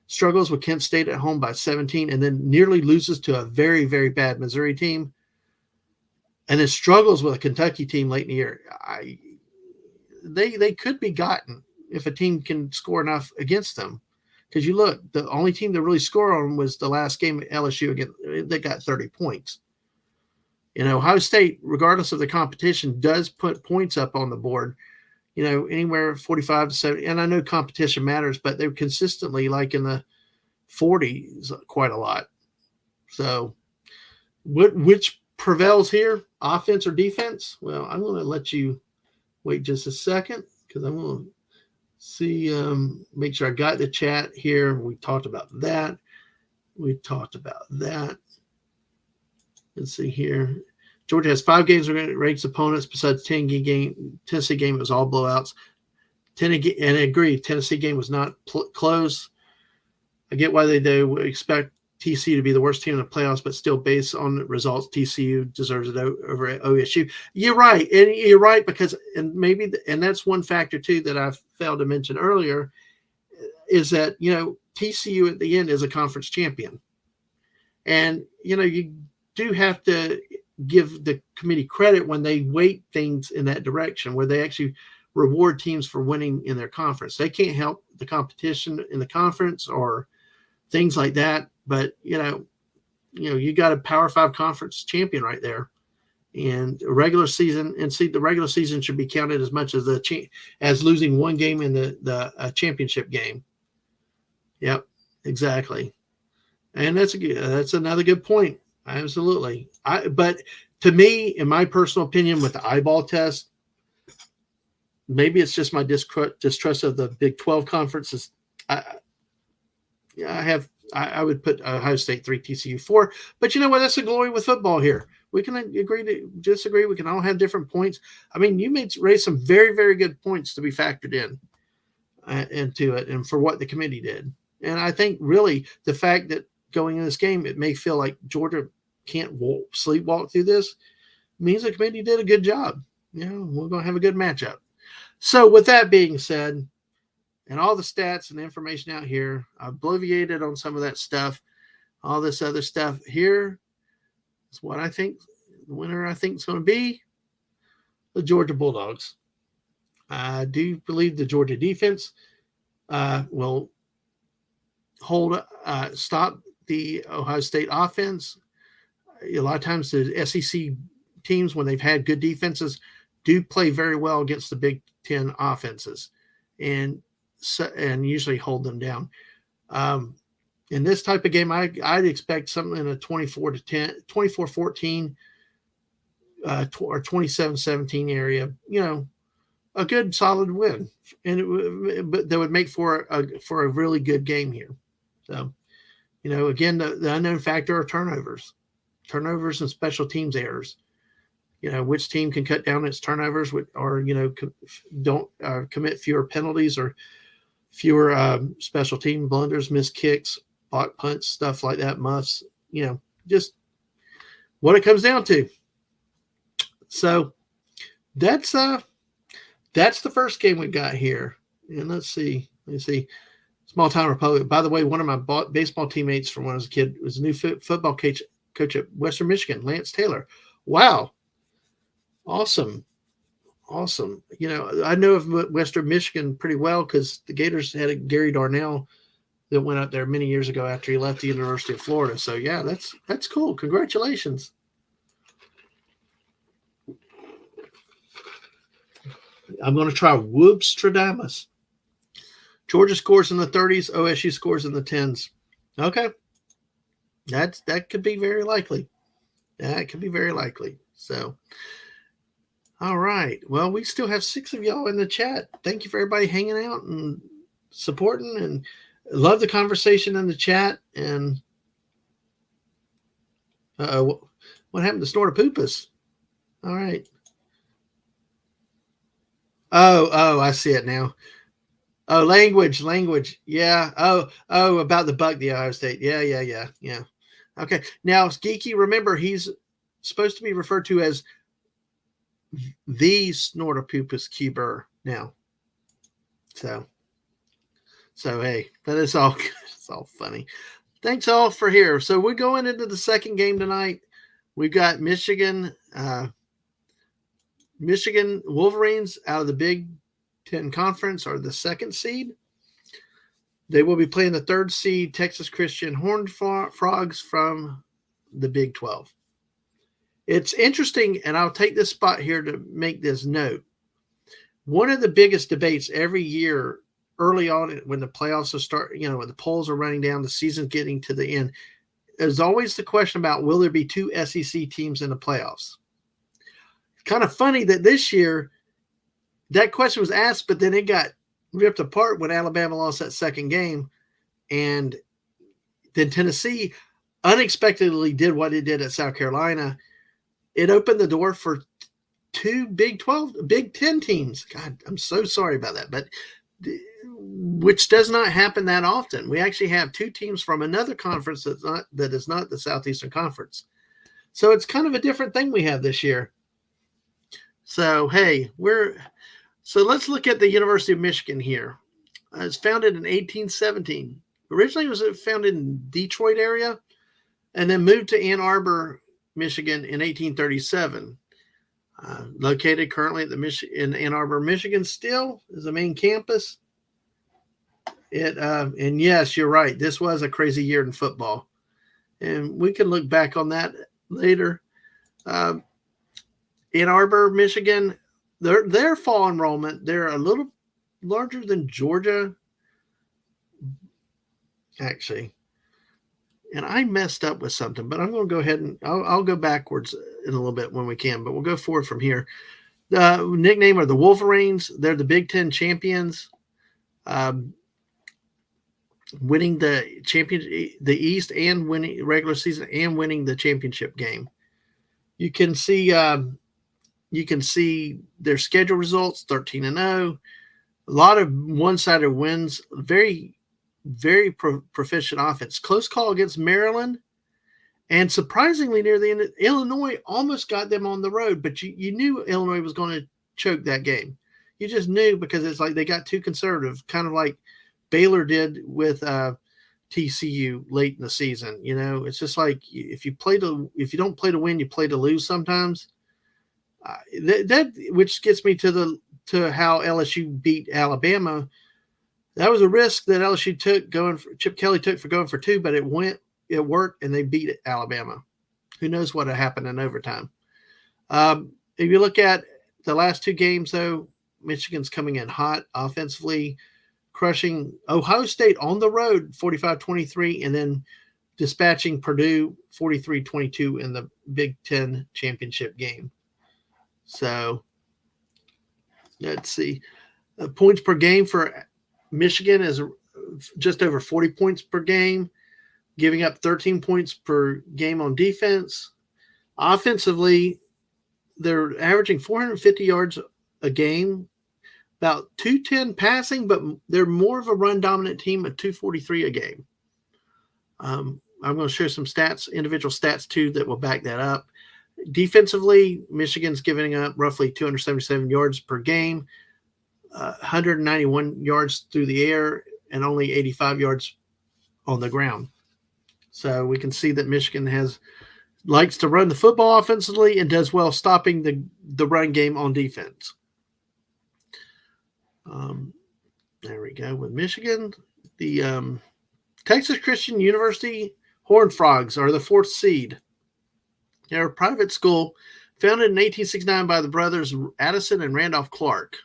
struggles with Kent State at home by 17, and then nearly loses to a very, very bad Missouri team, and then struggles with a Kentucky team late in the year. They could be gotten if a team can score enough against them. Because you look, the only team that really scored on them was the last game at LSU again. They got 30 points. Ohio State, regardless of the competition, does put points up on the board. Anywhere 45 to 70. And I know competition matters, but they're consistently like in the 40s quite a lot. So which prevails here, offense or defense? Well, I'm going to let you wait just a second because I'm going to see, make sure I got the chat here. We talked about that. Let's see here. Georgia has 5 games against opponents besides Tennessee game. It was all blowouts. And I agree, Tennessee game was not close. I get why they do expect TCU to be the worst team in the playoffs, but still, based on the results, TCU deserves it over at OSU. You're right, and you're right because, and that's one factor too that I failed to mention earlier, is that TCU at the end is a conference champion, and you do have to give the committee credit when they weight things in that direction, where they actually reward teams for winning in their conference. They can't help the competition in the conference or things like that, but you got a Power 5 conference champion right there, and the regular season should be counted as much as as losing one game in the championship game. Yep, exactly, and that's another good point. Absolutely. But to me, in my personal opinion, with the eyeball test, maybe it's just my distrust of the Big 12 conferences. I would put Ohio State 3, TCU 4. But you know what? That's the glory with football here. We can agree to disagree. We can all have different points. I mean, you raise some very, very good points to be factored into it and for what the committee did. And I think really the fact that going in this game, it may feel like Georgia can't sleepwalk through this, means the committee did a good job. We're going to have a good matchup. So with that being said, and all the stats and information out here, I obliviated on some of that stuff, all this other stuff. Here is what I think the winner I think is going to be the Georgia Bulldogs. I do believe the Georgia defense will stop the Ohio State offense. A lot of times the SEC teams, when they've had good defenses, do play very well against the Big Ten offenses and usually hold them down. In this type of game, I'd expect something in a 24-10, 24-14, or 27-17 area, a good solid win, and but that would make for a really good game here. So, again, the unknown factor are turnovers and special teams errors. Which team can cut down its turnovers or don't commit fewer penalties or fewer special team blunders, missed kicks, block punts, stuff like that, muffs. Just what it comes down to. So that's the first game we got here. And let's see. Small Town Republic. By the way, one of my baseball teammates from when I was a kid was a new football coach at Western Michigan, Lance Taylor. Wow. Awesome. I know of Western Michigan pretty well because the Gators had a Gary Darnell that went out there many years ago after he left the University of Florida. So, yeah, that's cool. Congratulations. I'm going to try Whoopstradamus. Georgia scores in the 30s. OSU scores in the 10s. Okay. That could be very likely. That could be very likely. So, all right. Well, we still have 6 of y'all in the chat. Thank you for everybody hanging out and supporting, and love the conversation in the chat. And what happened to Snortopoopas? All right. Oh, I see it now. Oh, language. Yeah. Oh, about the Buck, the Ohio State. Yeah. Okay. Now, Geeky, remember, he's supposed to be referred to as the Snortopoopas keeper now. So hey, but it's all funny. Thanks all for here. So we're going into the second game tonight. We've got Michigan Wolverines out of the Big Ten Conference are the second seed. They will be playing the third seed Texas Christian Horned Frogs from the Big 12. It's interesting, and I'll take this spot here to make this note. One of the biggest debates every year early on when the playoffs will start, when the polls are running down, the season's getting to the end, there's always the question about will there be 2 SEC teams in the playoffs? Kind of funny that this year that question was asked, but then it got ripped apart when Alabama lost that second game. And then Tennessee unexpectedly did what it did at South Carolina. It opened the door for 2 Big 10 teams. God, I'm so sorry about that. But which does not happen that often. We actually have 2 teams from another conference that is not the Southeastern Conference. So it's kind of a different thing we have this year. So, hey, let's look at the University of Michigan here. It was founded in 1817. Originally, it was founded in Detroit area and then moved to Ann Arbor, Michigan in 1837. Located currently at in Ann Arbor, Michigan still is the main campus. And yes, you're right. This was a crazy year in football. And we can look back on that later. Ann Arbor, Michigan, their fall enrollment, they're a little larger than Georgia, actually. And I messed up with something, but I'm going to go ahead and I'll go backwards in a little bit when we can, but we'll go forward from here. The nickname are the Wolverines. They're the Big Ten champions, winning the East and winning regular season and winning the championship game. You can see their schedule results, 13-0. A lot of one-sided wins, very, very proficient offense. Close call against Maryland. And surprisingly, near the end, Illinois almost got them on the road, but you knew Illinois was going to choke that game. You just knew because it's like they got too conservative, kind of like Baylor did with TCU late in the season. It's just like if you don't play to win, you play to lose sometimes. That which gets me to how LSU beat Alabama. That was a risk that LSU took Chip Kelly took for going for 2, but it worked, and they beat Alabama. Who knows what had happened in overtime? If you look at the last 2 games, though, Michigan's coming in hot offensively, crushing Ohio State on the road 45-23, and then dispatching Purdue 43-22 in the Big Ten championship game. So Let's see. Points per game for Michigan is just over 40 points per game, giving up 13 points per game on defense. Offensively, they're averaging 450 yards a game, about 210 passing, but they're more of a run dominant team at 243 a game. I'm going to show some stats, individual stats too, that will back that up. Defensively, Michigan's giving up roughly 277 yards per game, 191 yards through the air, and only 85 yards on the ground. So we can see that Michigan likes to run the football offensively and does well stopping the run game on defense. There we go with Michigan. The Texas Christian University Horned Frogs are the 4th seed. They're a private school founded in 1869 by the brothers Addison and Randolph Clark,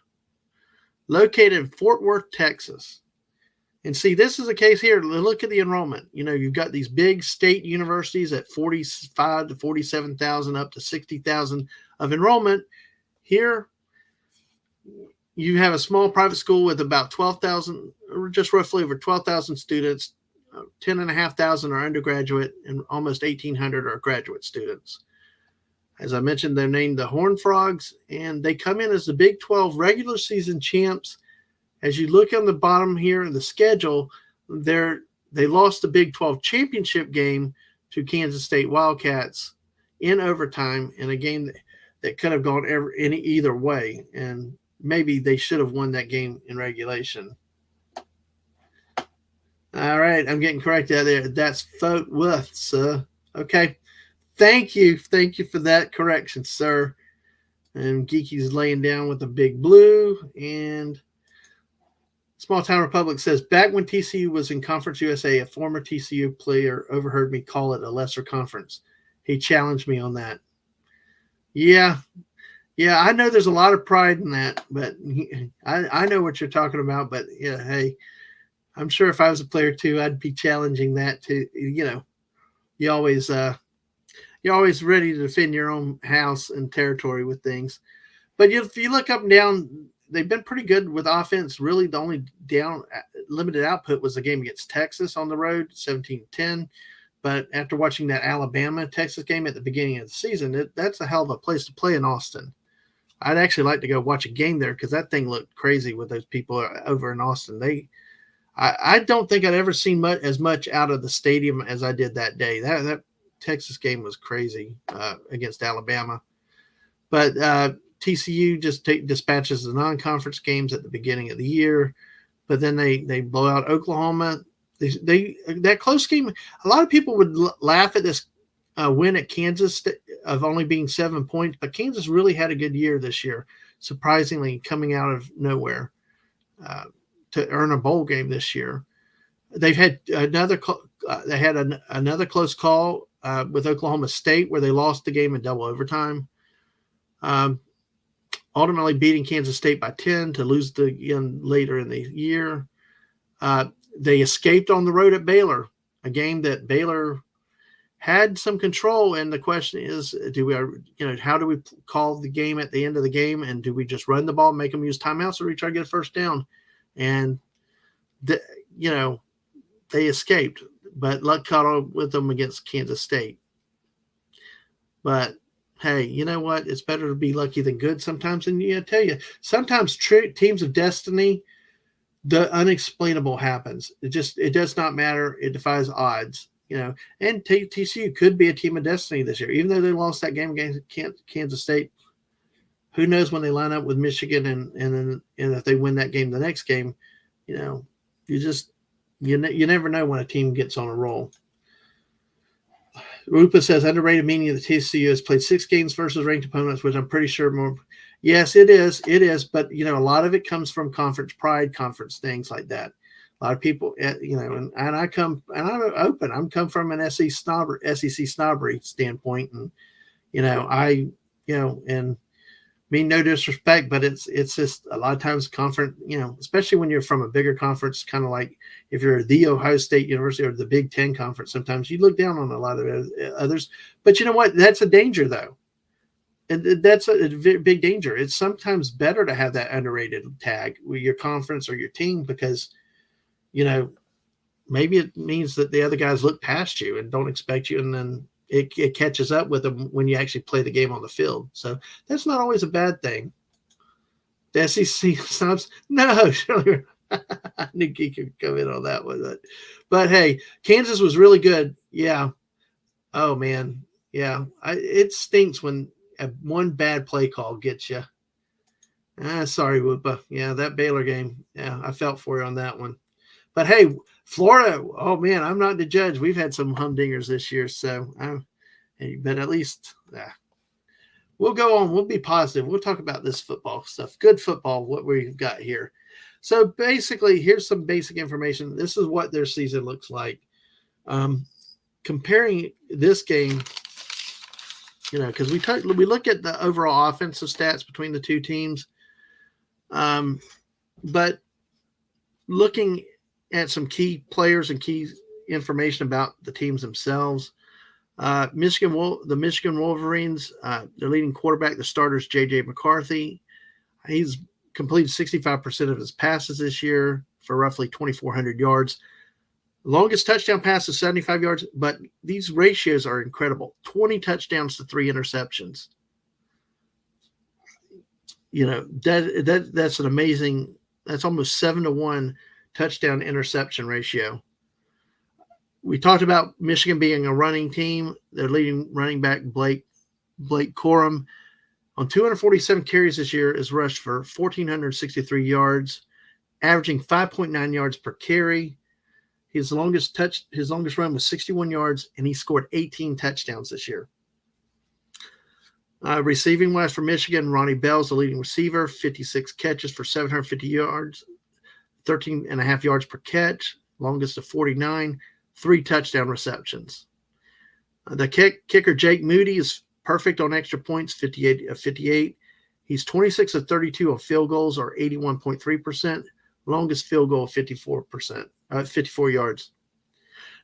located in Fort Worth, Texas. And see, this is a case here. Look at the enrollment. You've got these big state universities at 45 to 47,000 up to 60,000 of enrollment. Here, you have a small private school with about 12,000, or just roughly over 12,000 students. 10,500 are undergraduate, and almost 1,800 are graduate students. As I mentioned, they're named the Horned Frogs, and they come in as the Big 12 regular season champs. As you look on the bottom here in the schedule, they lost the Big 12 championship game to Kansas State Wildcats in overtime in a game that could have gone either way, and maybe they should have won that game in regulation. All right, I'm getting corrected out there. That's Fort Worth, sir. Okay, thank you for that correction, sir. And Geeky's laying down with the big blue. And Small Town Republic says, back when TCU was in Conference USA, a former TCU player overheard me call it a lesser conference. He challenged me on that. Yeah, I know there's a lot of pride in that, but I know what you're talking about. But yeah, hey, I'm sure if I was a player too, I'd be challenging that too. You're always ready to defend your own house and territory with things. But if you look up and down, they've been pretty good with offense. Really, the only limited output was the game against Texas on the road, 17-10. But after watching that Alabama-Texas game at the beginning of the season, that's a hell of a place to play in Austin. I'd actually like to go watch a game there because that thing looked crazy with those people over in Austin. I don't think I'd ever seen as much out of the stadium as I did that day. That Texas game was crazy against Alabama. But TCU just dispatches the non-conference games at the beginning of the year, but then they blow out Oklahoma. That close game, a lot of people would laugh at this win at Kansas of only being 7 points, but Kansas really had a good year this year, surprisingly coming out of nowhere to earn a bowl game this year. They've had another close call with Oklahoma State where they lost the game in double overtime. Ultimately beating Kansas State by 10 to lose again later in the year. They escaped on the road at Baylor, a game that Baylor had some control. And the question is, how do we call the game at the end of the game? And do we just run the ball, make them use timeouts, or we try to get a first down? And, they escaped, but luck caught up with them against Kansas State. But, hey, you know what? It's better to be lucky than good sometimes. And I tell you, sometimes teams of destiny, the unexplainable happens. It does not matter. It defies odds, and TCU could be a team of destiny this year, even though they lost that game against Kansas State. Who knows when they line up with Michigan and if they win that game, the next game, you never know when a team gets on a roll. Rupa says underrated meaning that TCU has played 6 games versus ranked opponents, which I'm pretty sure more. Yes, it is. It is. But, a lot of it comes from conference pride, conference things like that. A lot of people, and I'm open. I'm come from an SEC snobbery standpoint. And, and mean no disrespect, but it's just a lot of times conference, especially when you're from a bigger conference, kind of like if you're the Ohio State University or the Big Ten conference, sometimes you look down on a lot of others. But you know what? That's a danger, though. And that's a big danger. It's sometimes better to have that underrated tag with your conference or your team because, maybe it means that the other guys look past you and don't expect you, and then it catches up with them when you actually play the game on the field. So that's not always a bad thing. The SEC subs, no, I knew he could come in on that one. But hey, Kansas was really good. Yeah. Oh, man. Yeah. It stinks when one bad play call gets you. Sorry, Whoopa. Yeah, that Baylor game. Yeah, I felt for you on that one. But hey, Florida, oh, man, I'm not the judge. We've had some humdingers this year. So, but at least we'll go on. We'll be positive. We'll talk about this football stuff. Good football, what we've got here. So basically, here's some basic information. This is what their season looks like. Comparing this game, because we look at the overall offensive stats between the two teams, but looking at some key players and key information about the teams themselves. The Michigan Wolverines, their leading quarterback, the starter's J.J. McCarthy. He's completed 65% of his passes this year for roughly 2,400 yards. Longest touchdown pass is 75 yards, but these ratios are incredible. 20 touchdowns to 3 interceptions. That's an amazing – that's almost 7-to-1 touchdown interception ratio. We talked about Michigan being a running team. Their leading running back, Blake Corum, on 247 carries this year, is rushed for 1,463 yards, averaging 5.9 yards per carry. His longest run was 61 yards, and he scored 18 touchdowns this year. Receiving wise for Michigan, Ronnie Bell's the leading receiver, 56 catches for 750 yards, 13.5 yards per catch, longest of 49, 3 touchdown receptions. The kicker, Jake Moody, is perfect on extra points, 58 of 58. He's 26 of 32 on field goals, or 81.3%. Longest field goal of 54 yards.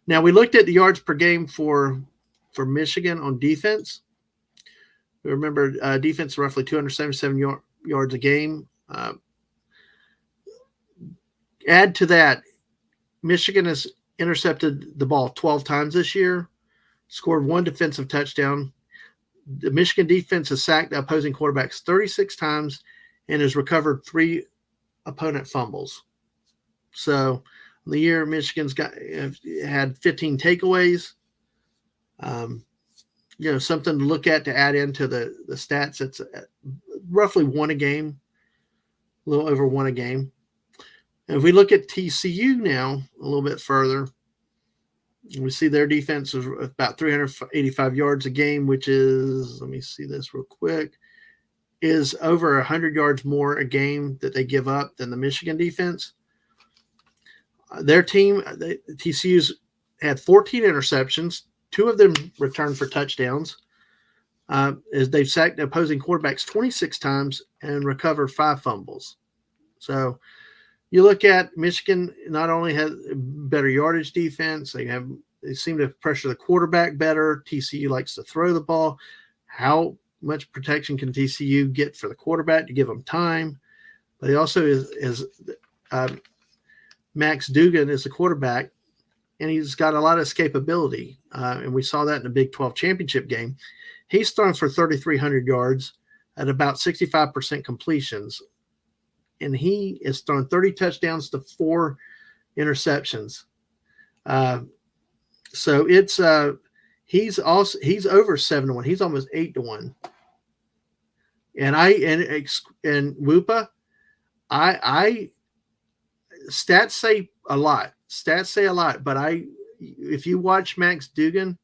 Now, we looked at the yards per game for Michigan on defense. Remember, defense roughly 277 yards a game. Add to that, Michigan has intercepted the ball 12 times this year, scored 1 defensive touchdown. The Michigan defense has sacked the opposing quarterbacks 36 times and has recovered 3 opponent fumbles. So, the year Michigan's had 15 takeaways. Something to look at to add into the stats. It's roughly 1 a game, a little over 1 a game. And if we look at TCU now a little bit further, we see their defense is about 385 yards a game, which is, let me see this real quick, is over 100 yards more a game that they give up than the Michigan defense. Their team, TCU's had 14 interceptions. 2 of them returned for touchdowns. As they've sacked the opposing quarterbacks 26 times and recovered 5 fumbles. So you look at Michigan, not only has better yardage defense, they seem to pressure the quarterback better. TCU likes to throw the ball. How much protection can TCU get for the quarterback to give them time? But he also is Max Duggan is the quarterback, and he's got a lot of escapability. And we saw that in the Big 12 championship game. He's thrown for 3,300 yards at about 65% completions. And he has thrown 30 touchdowns to 4 interceptions. So it's he's over 7-to-1. He's almost 8-to-1. And Whoopa, I stats say a lot. But if you watch Max Duggan,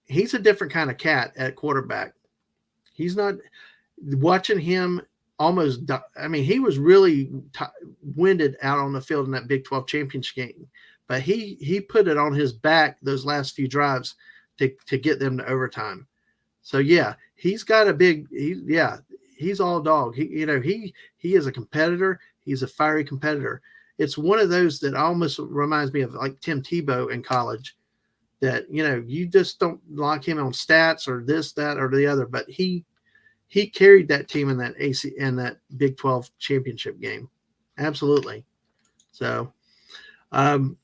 he's a different kind of cat at quarterback. He's not watching him almost. I mean, he was really winded out on the field in that Big 12 championship game, but he put it on his back those last few drives to get them to overtime. So yeah, he's got he's all dog. He is a competitor. He's a fiery competitor. It's one of those that almost reminds me of like Tim Tebow in college, that, you just don't lock him on stats or this, that, or the other, but he carried that team in that that Big 12 championship game. Absolutely. So, and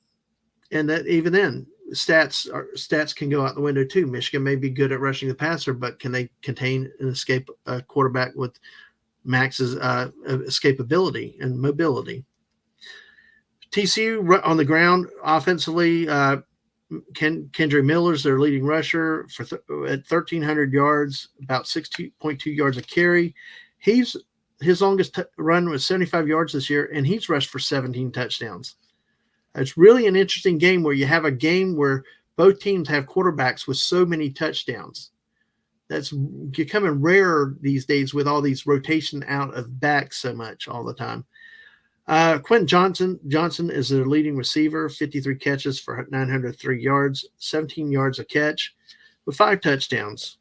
that even then, stats can go out the window too. Michigan may be good at rushing the passer, but can they contain and escape a quarterback with Max's escapability and mobility? TCU on the ground offensively, Kendre Miller's their leading rusher at 1,300 yards, about 6.2 yards a carry. His longest run was 75 yards this year, and he's rushed for 17 touchdowns. It's really an interesting game where you have a game where both teams have quarterbacks with so many touchdowns. That's becoming rarer these days with all these rotation out of backs so much all the time. Quentin Johnson is their leading receiver, 53 catches for 903 yards, 17 yards a catch with 5 touchdowns.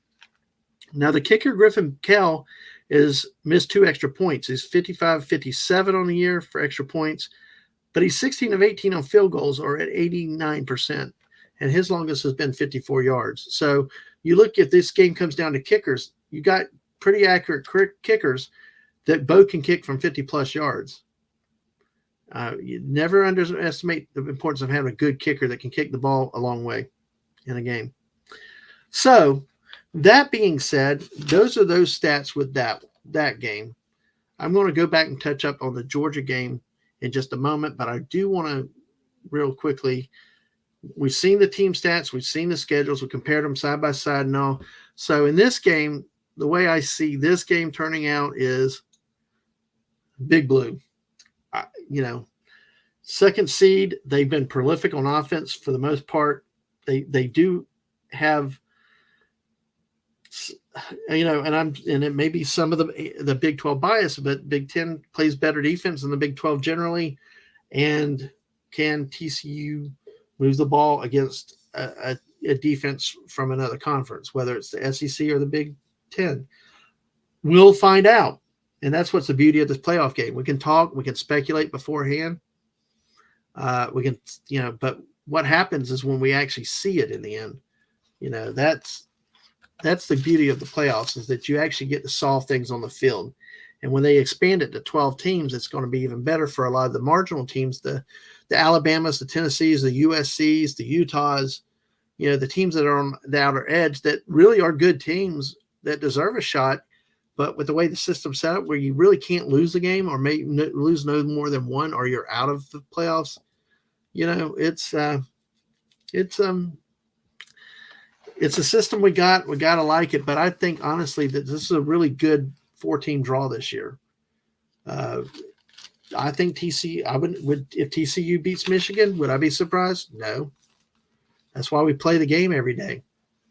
Now the kicker, Griffin Kell, is missed 2 extra points. He's 55-57 on the year for extra points, but he's 16 of 18 on field goals, or at 89%, and his longest has been 54 yards. So you look, if this game comes down to kickers, you got pretty accurate kickers that both can kick from 50-plus yards. You never underestimate the importance of having a good kicker that can kick the ball a long way in a game. So that being said, those are those stats with that game. I'm going to go back and touch up on the Georgia game in just a moment, but I do want to real quickly, we've seen the team stats, we've seen the schedules, we compared them side by side and all. So in this game, the way I see this game turning out is Big Blue. Second seed, they've been prolific on offense for the most part. They do have, and it may be some of the Big 12 bias, but Big 10 plays better defense than the Big 12 generally. And can TCU move the ball against a defense from another conference, whether it's the SEC or the Big 10? We'll find out. And that's what's the beauty of this playoff game. We can talk, we can speculate beforehand. But what happens is when we actually see it in the end, that's the beauty of the playoffs, is that you actually get to solve things on the field. And when they expand it to 12 teams, it's going to be even better for a lot of the marginal teams, the Alabamas, the Tennessees, the USCs, the Utahs, the teams that are on the outer edge that really are good teams that deserve a shot. But with the way the system's set up, where you really can't lose the game or may lose no more than one, or you're out of the playoffs, it's a system we got. We got to like it. But I think, honestly, that this is a really good 4-team draw this year. I think TCU, if TCU beats Michigan, would I be surprised? No. That's why we play the game every day.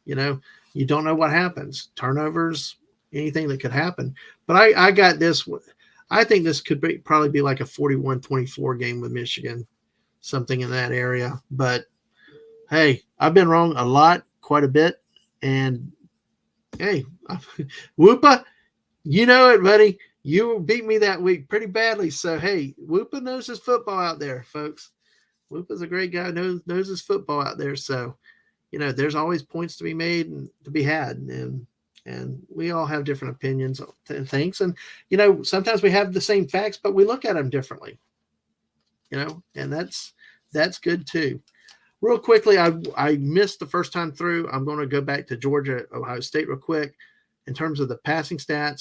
You don't know what happens. Turnovers, anything that could happen. But I got this. I think this could probably be like a 41-24 game with Michigan, something in that area. But hey, I've been wrong quite a bit. And hey, Whoopa, you know it, buddy. You beat me that week pretty badly. So hey, Whoopa knows his football out there, folks. Whoopa's a great guy, knows his football out there. So, there's always points to be made and to be had. And we all have different opinions and things. And, sometimes we have the same facts, but we look at them differently, and that's good too. Real quickly, I missed the first time through. I'm going to go back to Georgia, Ohio State real quick. In terms of the passing stats,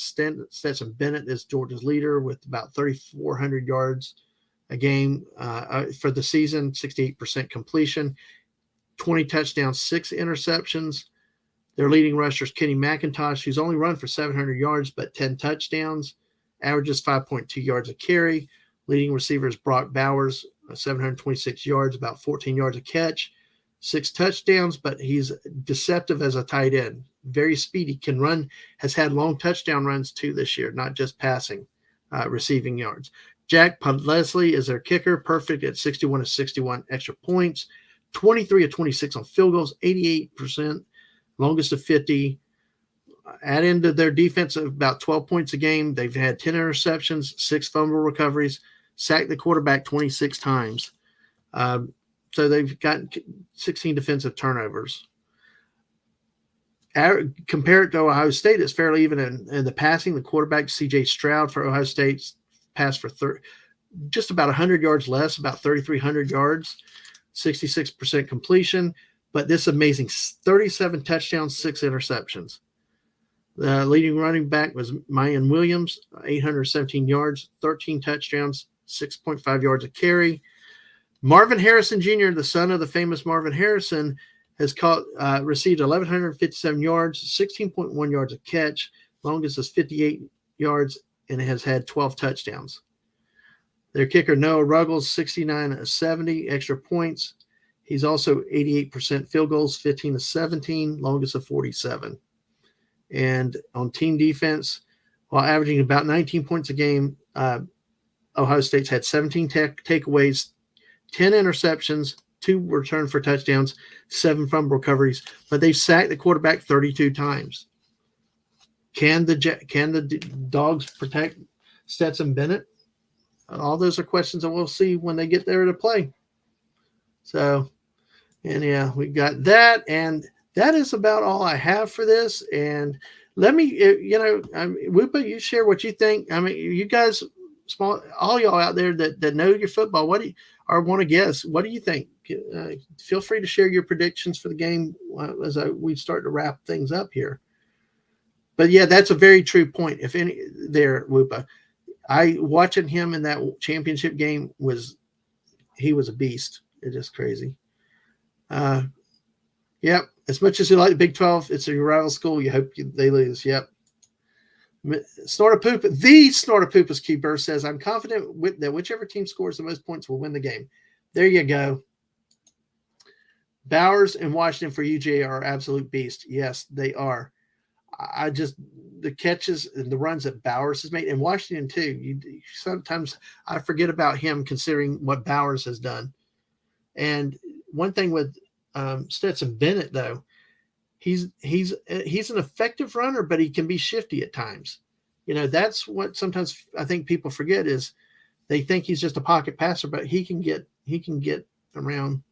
Stetson Bennett is Georgia's leader with about 3,400 yards a game for the season, 68% completion, 20 touchdowns, 6 interceptions. Their leading rusher is Kenny McIntosh, who's only run for 700 yards but 10 touchdowns, averages 5.2 yards a carry. Leading receiver is Brock Bowers, 726 yards, about 14 yards a catch, 6 touchdowns, but he's deceptive as a tight end. Very speedy, can run, has had long touchdown runs too this year, not just passing, receiving yards. Jack Podlesny is their kicker, perfect at 61 of 61 extra points, 23 of 26 on field goals, 88%, longest of 50. Add into their defense of about 12 points a game. They've had 10 interceptions, 6 fumble recoveries, sacked the quarterback 26 times. So they've got 16 defensive turnovers. Compare it to Ohio State, it's fairly even in the passing. The quarterback, C.J. Stroud for Ohio State, passed for just about 100 yards less, about 3,300 yards, 66% completion. But this amazing 37 touchdowns, 6 interceptions. The leading running back was Mayan Williams, 817 yards, 13 touchdowns, 6.5 yards a carry. Marvin Harrison Jr., the son of the famous Marvin Harrison, has received 1,157 yards, 16.1 yards a catch, longest is 58 yards, and has had 12 touchdowns. Their kicker, Noah Ruggles, 69-70 extra points. He's also 88% field goals, 15-17, longest of 47. And on team defense, while averaging about 19 points a game, Ohio State's had 17 takeaways, 10 interceptions, 2 returned for touchdowns, 7 fumble recoveries, but they've sacked the quarterback 32 times. Can the Dogs protect Stetson Bennett? All those are questions that we'll see when they get there to play. So, and yeah, we got that, and that is about all I have for this. And let me, Whoopa, you share what you think. I mean, you guys, all y'all out there that know your football, or want to guess, what do you think? Feel free to share your predictions for the game as we start to wrap things up here. But yeah, that's a very true point. If any there, Whoopa, watching him in that championship game he was a beast. It's just crazy. Yep. As much as you like the Big 12, it's your rival school. You hope they lose. Yep. The Snortapoopas keeper says, I'm confident that whichever team scores the most points will win the game. There you go. Bowers and Washington for UGA are absolute beasts. Yes, they are. The catches and the runs that Bowers has made, and Washington too. Sometimes I forget about him considering what Bowers has done. And one thing with Stetson Bennett, though, he's an effective runner, but he can be shifty at times. That's what sometimes I think people forget is they think he's just a pocket passer, but he can get around.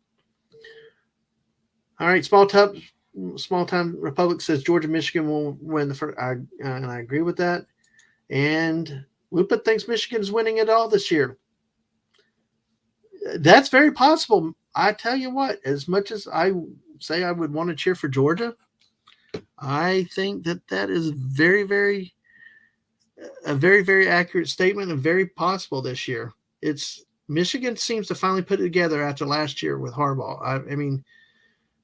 All right, small time Republic says Georgia Michigan will win the first, and I agree with that. And Lupa thinks Michigan's winning it all this year. That's very possible. I tell you what, as much as I say I would want to cheer for Georgia, I think that is very, very accurate statement and very possible this year. Michigan seems to finally put it together after last year with Harbaugh. I mean,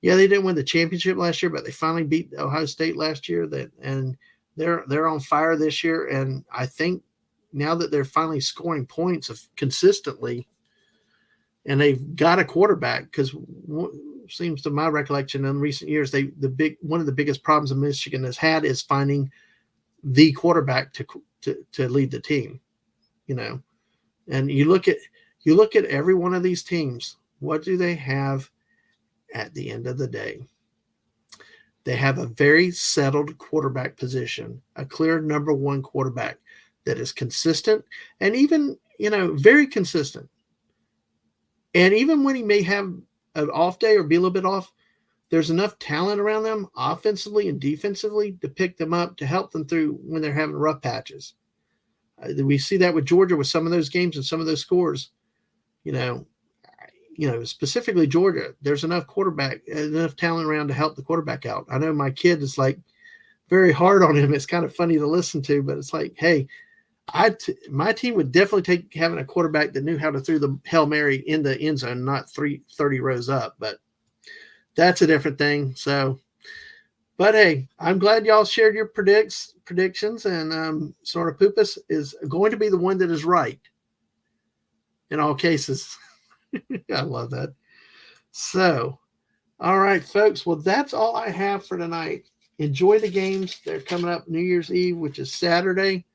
yeah, they didn't win the championship last year, but they finally beat Ohio State last year. And they're on fire this year. And I think now that they're finally scoring points consistently, and they've got a quarterback, because seems to my recollection in recent years, one of the biggest problems that Michigan has had is finding the quarterback to lead the team. And you look at every one of these teams. What do they have at the end of the day? They have a very settled quarterback position, a clear number one quarterback that is consistent and even, very consistent. And even when he may have an off day or be a little bit off, there's enough talent around them offensively and defensively to pick them up, to help them through when they're having rough patches. We see that with Georgia with some of those games and some of those scores. Specifically Georgia, there's enough talent around to help the quarterback out. I know my kid is very hard on him. It's kind of funny to listen to, but it's like, hey, my team would definitely take having a quarterback that knew how to throw the Hail Mary in the end zone, not 30 rows up. But that's a different thing. So, but hey, I'm glad y'all shared your predictions, and Snortapoopas is going to be the one that is right in all cases. I love that. So, all right, folks. Well, that's all I have for tonight. Enjoy the games. They're coming up New Year's Eve, which is Saturday.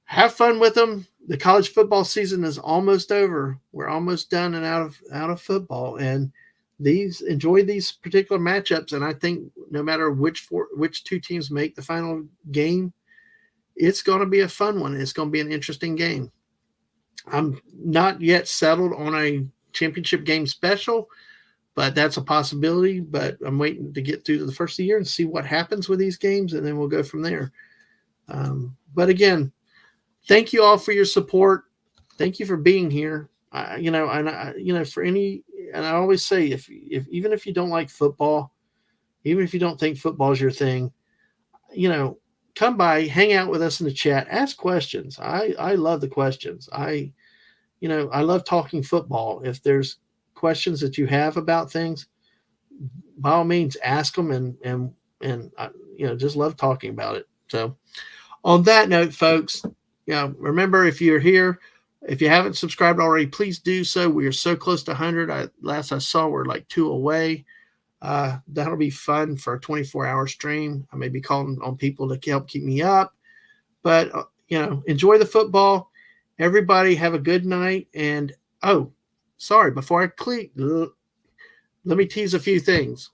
Have fun with them. The college football season is almost over. We're almost done and out of football. And enjoy these particular matchups. And I think no matter which two teams make the final game, it's going to be a fun one. It's going to be an interesting game. I'm not yet settled on a championship game special, but that's a possibility. But I'm waiting to get through the first of the year and see what happens with these games, and then we'll go from there. But again, thank you all for your support. Thank you for being here. For any, and I always say, if even if you don't like football, even if you don't think football is your thing, come by, hang out with us in the chat, ask questions. I love the questions. I love talking football. If there's questions that you have about things, by all means, ask them, and just love talking about it. So, on that note, folks, remember, if you're here, if you haven't subscribed already, please do so. We are so close to 100. Last I saw, we're like 2 away. That'll be fun for a 24-hour stream. I may be calling on people to help keep me up, but enjoy the football. Everybody have a good night. And before I click, let me tease a few things.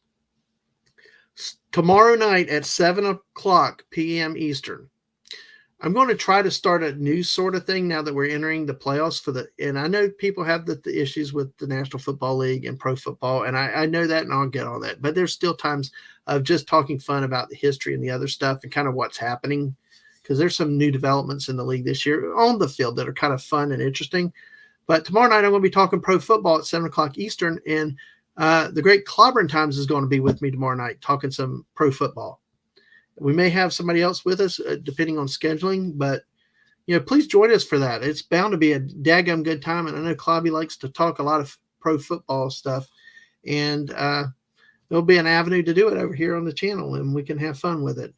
Tomorrow night at 7:00 p.m. Eastern, I'm going to try to start a new sort of thing now that we're entering the playoffs and I know people have the issues with the National Football League and pro football, and I know that, and I'll get all that, but there's still times of just talking fun about the history and the other stuff and kind of what's happening, because there's some new developments in the league this year on the field that are kind of fun and interesting. But tomorrow night, I'm going to be talking pro football at 7:00 Eastern, and the great Clobbering Times is going to be with me tomorrow night talking some pro football. We may have somebody else with us, depending on scheduling, but please join us for that. It's bound to be a daggum good time, and I know Clobby likes to talk a lot of pro football stuff, and there'll be an avenue to do it over here on the channel, and we can have fun with it.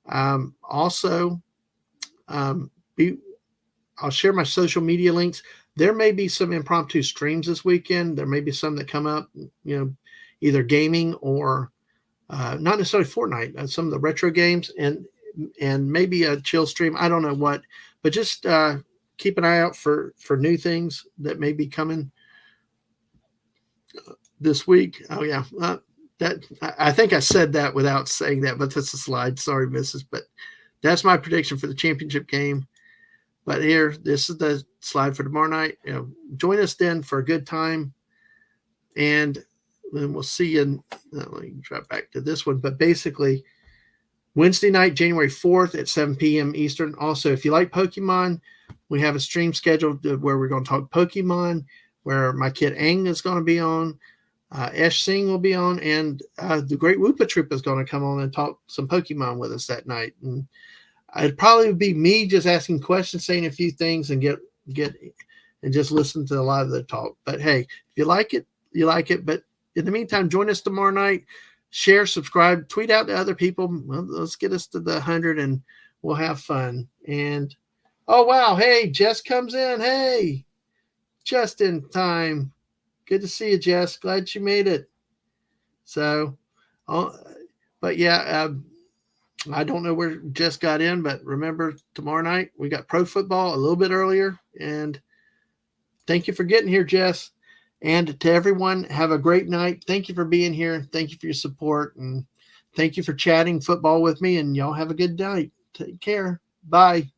I'll share my social media links. There may be some impromptu streams this weekend. There may be some that come up, either gaming or not necessarily Fortnite, some of the retro games, and maybe a chill stream. I don't know what, but just keep an eye out for new things that may be coming this week. Oh yeah, that I think I said that without saying that, but that's a slide. Sorry, missus, but that's my prediction for the championship game. But here, this is the slide for tomorrow night. Join us then for a good time, and then we'll see you. Let me drop back to this one. But basically, Wednesday night, January 4th at 7 p.m. Eastern. Also, if you like Pokemon, we have a stream scheduled where we're going to talk Pokemon, where my kid Aang is going to be on, Esh Singh will be on, and the Great Woopa Troop is going to come on and talk some Pokemon with us that night. And it'd probably be me just asking questions, saying a few things, and get and just listen to a lot of the talk. But hey, if you like it, you like it. But in the meantime, join us tomorrow night. Share, subscribe, tweet out to other people. Well, let's get us to the 100, and we'll have fun. And oh wow, hey, Jess comes in. Hey, just in time. Good to see you, Jess. Glad you made it. So, but yeah, I don't know where Jess got in, but remember, tomorrow night we got pro football a little bit earlier. And thank you for getting here, Jess. And to everyone, have a great night. Thank you for being here. Thank you for your support. And thank you for chatting football with me. And y'all have a good night. Take care. Bye.